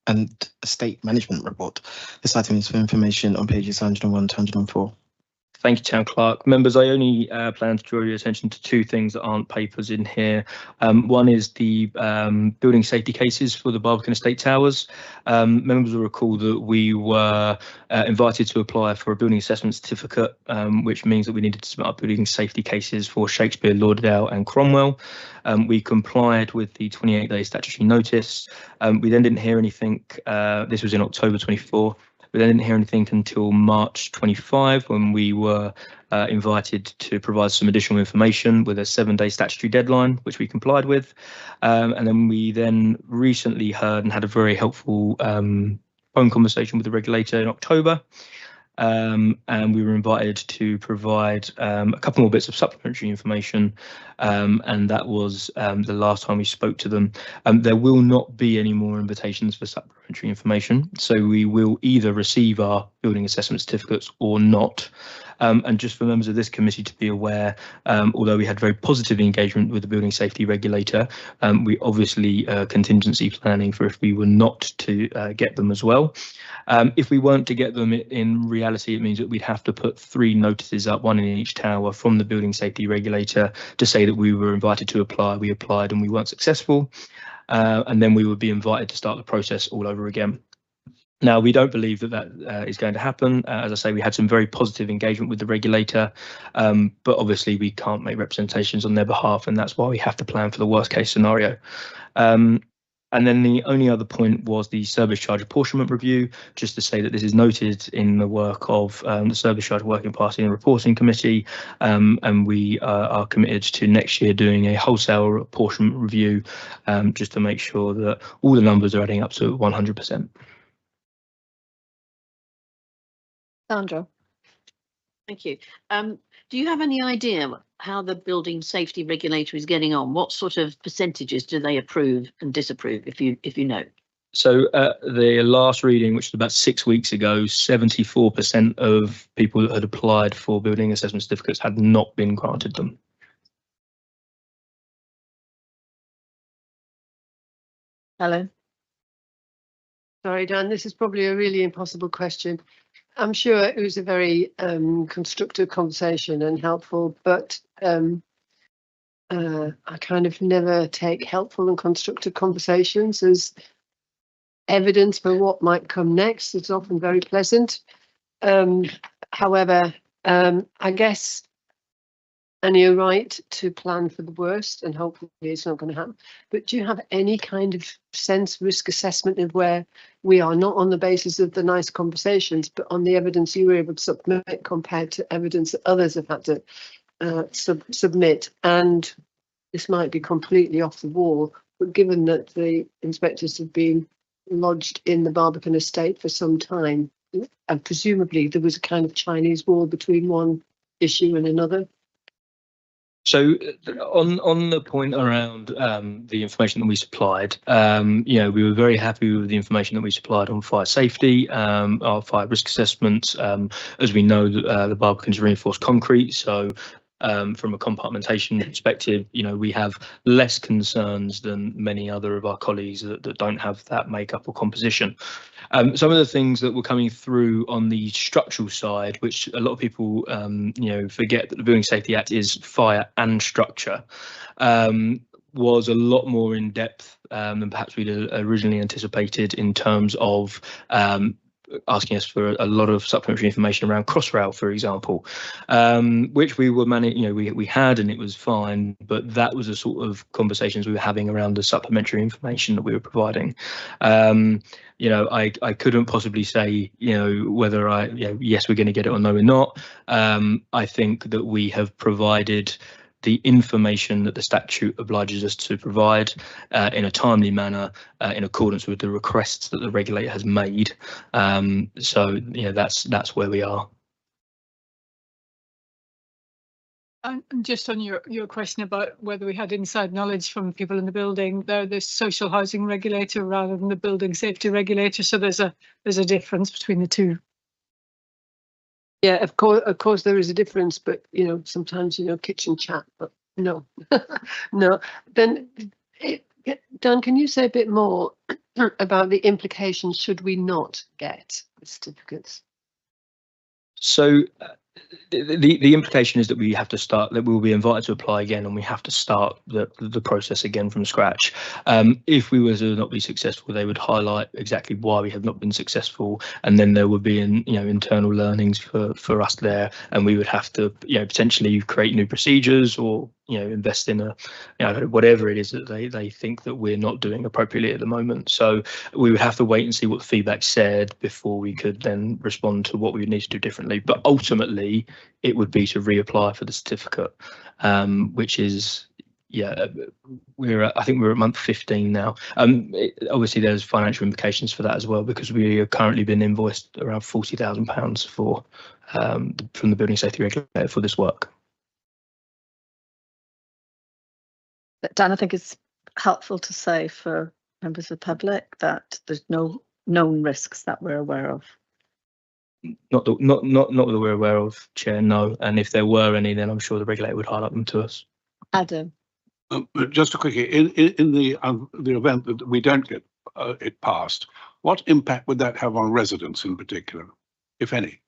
and Estate Management Report. This item is for information on pages 101 to 104. Thank you, Town Clerk. Members, I only plan to draw your attention to two things that aren't papers in here. One is the building safety cases for the Barbican Estate Towers. Members will recall that we were invited to apply for a building assessment certificate, which means that we needed to submit our building safety cases for Shakespeare, Lauderdale and Cromwell. We complied with the 28-day statutory notice. We then didn't hear anything. This was in October 24. We then didn't hear anything until March 25, when we were invited to provide some additional information with a 7-day statutory deadline, which we complied with. And then we recently heard and had a very helpful phone conversation with the regulator in October. And we were invited to provide a couple more bits of supplementary information, and that was the last time we spoke to them. There will not be any more invitations for supplementary information, so we will either receive our building assessment certificates or not. And just for members of this committee to be aware, although we had very positive engagement with the building safety regulator, we obviously contingency planning for if we were not to get them as well. If we weren't to get them, in reality, it means that we'd have to put 3 notices up, one in each tower, from the building safety regulator to say that we were invited to apply, we applied and we weren't successful. And then we would be invited to start the process all over again. Now, we don't believe that is going to happen. As I say, we had some very positive engagement with the regulator, but obviously we can't make representations on their behalf, and that's why we have to plan for the worst case scenario. And then the only other point was the service charge apportionment review, just to say that this is noted in the work of the Service Charge Working Party and Reporting Committee, and we are committed to next year doing a wholesale apportionment review, just to make sure that all the numbers are adding up to 100%. Sandra. Thank you. Do you have any idea how the building safety regulator is getting on? What sort of percentages do they approve and disapprove, if you know? So the last reading, which was about 6 weeks ago, 74% of people that had applied for building assessment certificates had not been granted them. Helen. Sorry, Dan, this is probably a really impossible question. I'm sure it was a very constructive conversation and helpful, but I kind of never take helpful and constructive conversations as evidence for what might come next. It's often very pleasant. However, I guess, and you're right to plan for the worst, and hopefully it's not going to happen. But do you have any kind of sense risk assessment of where we are, not on the basis of the nice conversations, but on the evidence you were able to submit compared to evidence that others have had to submit? And this might be completely off the wall, but given that the inspectors have been lodged in the Barbican estate for some time, and presumably there was a kind of Chinese wall between one issue and another. So on the point around the information that we supplied, we were very happy with the information that we supplied on fire safety, our fire risk assessments. As we know, the Barbican is reinforced concrete, so from a compartmentation perspective, we have less concerns than many other of our colleagues that don't have that makeup or composition. Some of the things that were coming through on the structural side, which a lot of people, forget that the Building Safety Act is fire and structure, was a lot more in depth than perhaps we'd originally anticipated in terms of asking us for a lot of supplementary information around Crossrail, for example, which we were we had, and it was fine, but that was the sort of conversations we were having around the supplementary information that we were providing. I couldn't possibly say, whether yes, we're going to get it or no, we're not. I think that we have provided the information that the statute obliges us to provide in a timely manner, in accordance with the requests that the regulator has made. So that's where we are. And just on your question about whether we had inside knowledge from people in the building, they're the social housing regulator rather than the building safety regulator. So there's a difference between the two. Yeah, of course there is a difference, but sometimes kitchen chat, but no. No. Then Dan, can you say a bit more about the implications should we not get the certificates? So the implication is that we have to start, that we will be invited to apply again, and we have to start the process again from scratch. If we were to not be successful, they would highlight exactly why we have not been successful, and then there would be internal learnings for us there, and we would have to potentially create new procedures or invest in whatever it is that they think that we're not doing appropriately at the moment. So we would have to wait and see what the feedback said before we could then respond to what we would need to do differently. But ultimately, it would be to reapply for the certificate, which is, I think we're at month 15 now. Obviously, there's financial implications for that as well, because we have currently been invoiced around £40,000 for from the Building Safety Regulator for this work. Dan, I think it's helpful to say for members of the public that there's no known risks that we're aware of. Not that we're aware of, Chair, no. And if there were any, then I'm sure the regulator would highlight them to us. Adam. Just a quickie, in the event that we don't get it passed, what impact would that have on residents in particular, if any?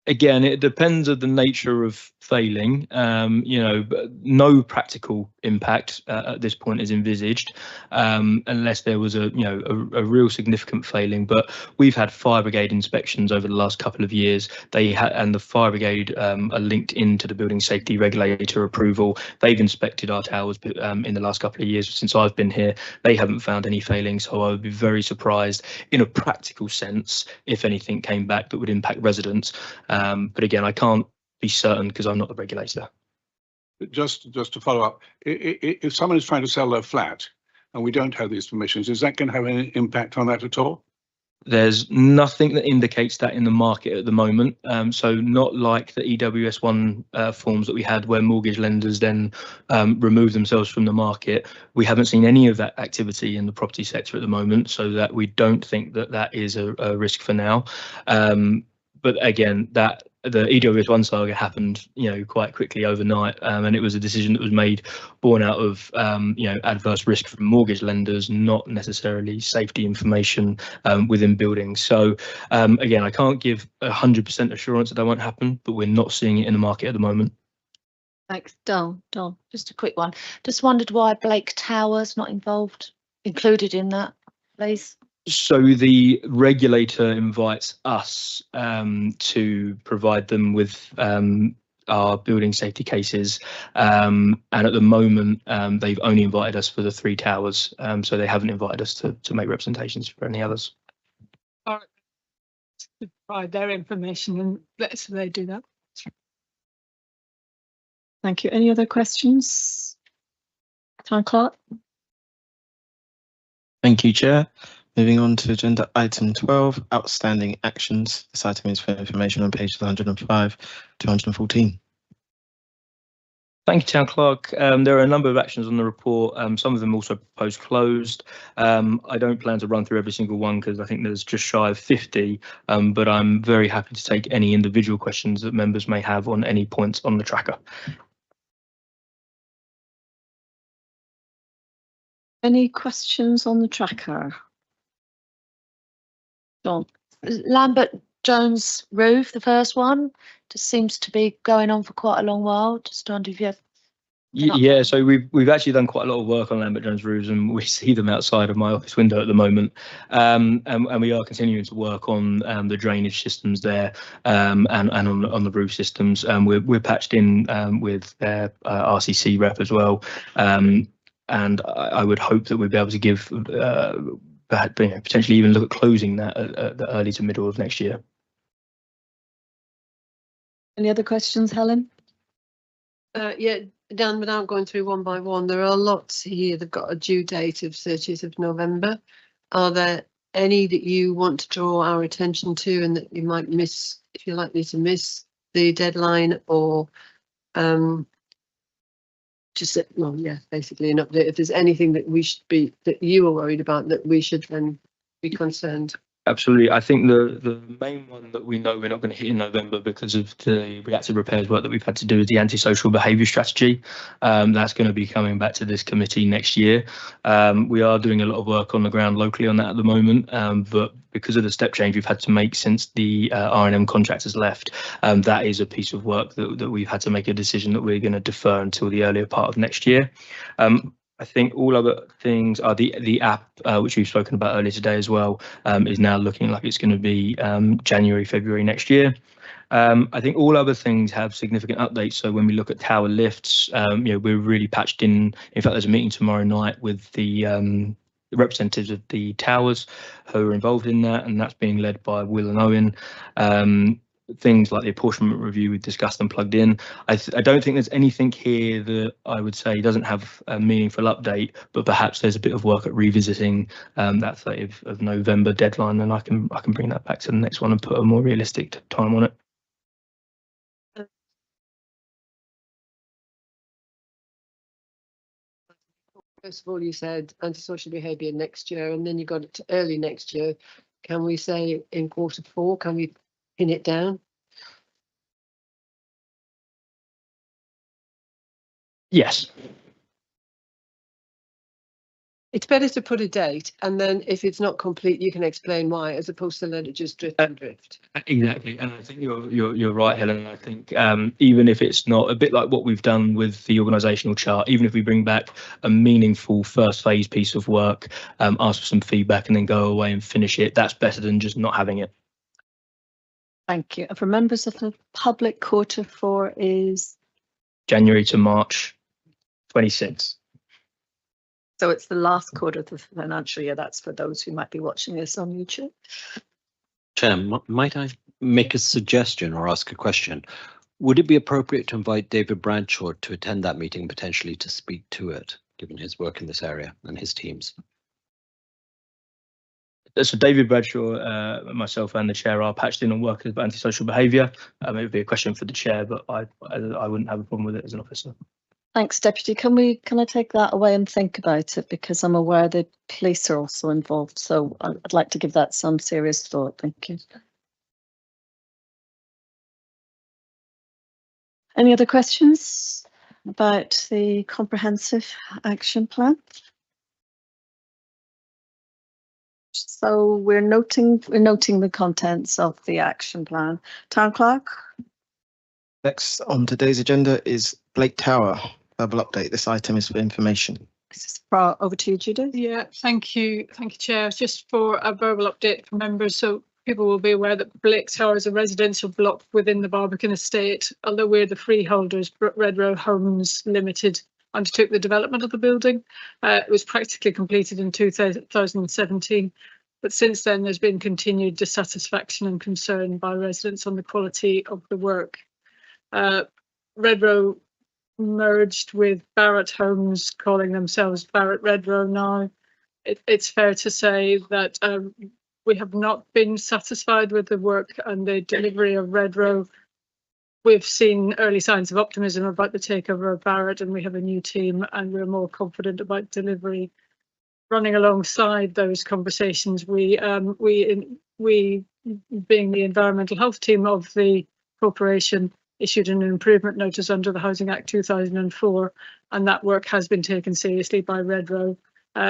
Again, it depends on the nature of failing. But no practical impact at this point is envisaged, unless there was a real significant failing. But we've had fire brigade inspections over the last couple of years. And the fire brigade are linked into the building safety regulator approval. They've inspected our towers in the last couple of years since I've been here. They haven't found any failings, so I would be very surprised in a practical sense if anything came back that would impact residents. But again, I can't be certain because I'm not the regulator. Just to follow up, if someone is trying to sell their flat and we don't have these permissions, is that going to have any impact on that at all? There's nothing that indicates that in the market at the moment. So not like the EWS1 forms that we had where mortgage lenders then remove themselves from the market. We haven't seen any of that activity in the property sector at the moment, so that we don't think that that is a risk for now. But again, that the EWS1 saga happened, quite quickly overnight, and it was a decision that was made born out of, adverse risk from mortgage lenders, not necessarily safety information within buildings. So again, I can't give 100% assurance that that won't happen, but we're not seeing it in the market at the moment. Thanks, Don. Just a quick one. Just wondered why Blake Tower's not included in that, please. So the regulator invites us to provide them with our building safety cases, and at the moment they've only invited us for the 3 towers, so they haven't invited us to make representations for any others. All right. To provide their information and let they do that. Thank you. Any other questions? Town Clerk? Thank you, Chair. Moving on to agenda item 12, outstanding actions. This item is for information on pages 105 to 114. Thank you, Town Clerk. There are a number of actions on the report. Some of them also proposed closed. I don't plan to run through every single one because I think there's just shy of 50, but I'm very happy to take any individual questions that members may have on any points on the tracker. Any questions on the tracker? John? Lambert Jones roof, the first one, just seems to be going on for quite a long while. Just wonder if you have. Yeah, so we've actually done quite a lot of work on Lambert Jones roofs, and we see them outside of my office window at the moment. And we are continuing to work on the drainage systems there, and on the roof systems. We're patched in with their RCC rep as well. And I would hope that we'll be able to give potentially even look at closing that at the early to middle of next year. Any other questions, Helen? Yeah, Dan, without going through one by one, there are lots here that got a due date of 30th of November. Are there any that you want to draw our attention to and that you might miss, if you're likely to miss the deadline, or basically an update if there's anything that we should be, that you are worried about, that we should then be concerned? Absolutely. I think the main one that we know we're not going to hit in November because of the reactive repairs work that we've had to do is the antisocial behaviour strategy. That's going to be coming back to this committee next year. We are doing a lot of work on the ground locally on that at the moment, but because of the step change we've had to make since the R&M contractors left, that is a piece of work that we've had to make a decision that we're going to defer until the earlier part of next year. I think all other things are the app, which we've spoken about earlier today as well, is now looking like it's going to be January, February next year. I think all other things have significant updates. So when we look at tower lifts, we're really patched in. In fact, there's a meeting tomorrow night with the representatives of the towers who are involved in that, and that's being led by Will and Owen. Things like the apportionment review we've discussed and plugged in. I don't think there's anything here that I would say doesn't have a meaningful update, but perhaps there's a bit of work at revisiting that 30th of November deadline, and I can bring that back to the next one and put a more realistic time on it. First of all, you said antisocial behaviour next year, and then you got it to early next year. Can we say in Q4? Can we pin it down? Yes. It's better to put a date, and then if it's not complete, you can explain why, as opposed to let it just drift and drift. Exactly, and I think you're right, Helen. I think even if it's not a bit like what we've done with the organisational chart, even if we bring back a meaningful first phase piece of work, ask for some feedback, and then go away and finish it, that's better than just not having it. Thank you. And for members of the public, Q4 is January to March 26. so it's the last quarter of the financial year. That's for those who might be watching this on YouTube. Chair, might I make a suggestion or ask a question? Would it be appropriate to invite David Bradshaw to attend that meeting, potentially to speak to it, given his work in this area and his teams? So David Bradshaw, myself and the chair are patched in on work with antisocial behaviour. It would be a question for the chair, but I wouldn't have a problem with it as an officer. Thanks, Deputy. Can I take that away and think about it, because I'm aware the police are also involved, so I'd like to give that some serious thought. Thank you. Any other questions about the comprehensive action plan? So we're noting the contents of the action plan. Town Clerk. Next on today's agenda is Blake Tower verbal update. This item is for information. This is over to you, Judith. Yeah, thank you, Chair. Just for a verbal update for members, so people will be aware that Blake Tower is a residential block within the Barbican estate. Although we're the freeholders, Redrow Homes Limited undertook the development of the building. It was practically completed in 2017, but since then there's been continued dissatisfaction and concern by residents on the quality of the work. Redrow merged with Barratt Homes, calling themselves Barratt Redrow now. It's fair to say that we have not been satisfied with the work and the delivery of Redrow. We've seen early signs of optimism about the takeover of Barratt, and we have a new team, and we're more confident about delivery. Running alongside those conversations, we being the environmental health team of the corporation, issued an improvement notice under the Housing Act 2004, and that work has been taken seriously by Redrow.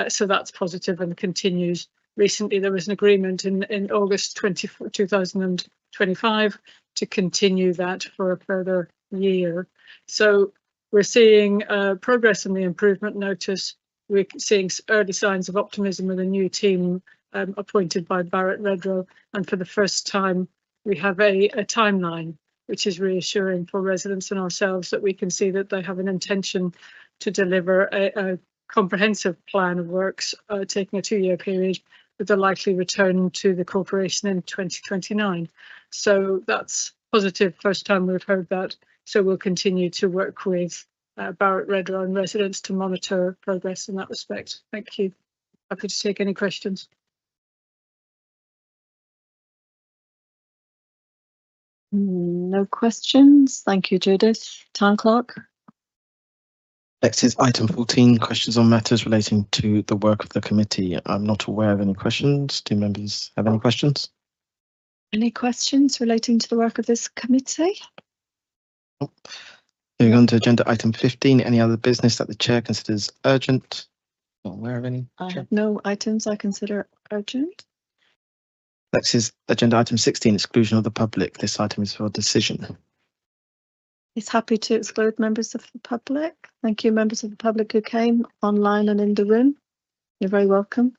So that's positive and continues. Recently, there was an agreement in August 2025 to continue that for a further year. So we're seeing progress in the improvement notice. We're seeing early signs of optimism with a new team appointed by Barratt Redrow. And for the first time, we have a timeline, which is reassuring for residents and ourselves, that we can see that they have an intention to deliver a comprehensive plan of works, taking a 2-year period, with a likely return to the corporation in 2029. So that's positive, first time we've heard that. So we'll continue to work with Barratt Redrow and residents to monitor progress in that respect. Thank you. Happy to take any questions. No questions. Thank you, Judith. Town Clerk. Next is item 14, questions on matters relating to the work of the committee. I'm not aware of any questions. Do members have any questions? Any questions relating to the work of this committee? Moving on to agenda item 15, any other business that the chair considers urgent? Not aware of any. I have no items I consider urgent. Next is agenda item 16, exclusion of the public. This item is for decision. He's happy to exclude members of the public. Thank you, members of the public who came online and in the room. You're very welcome.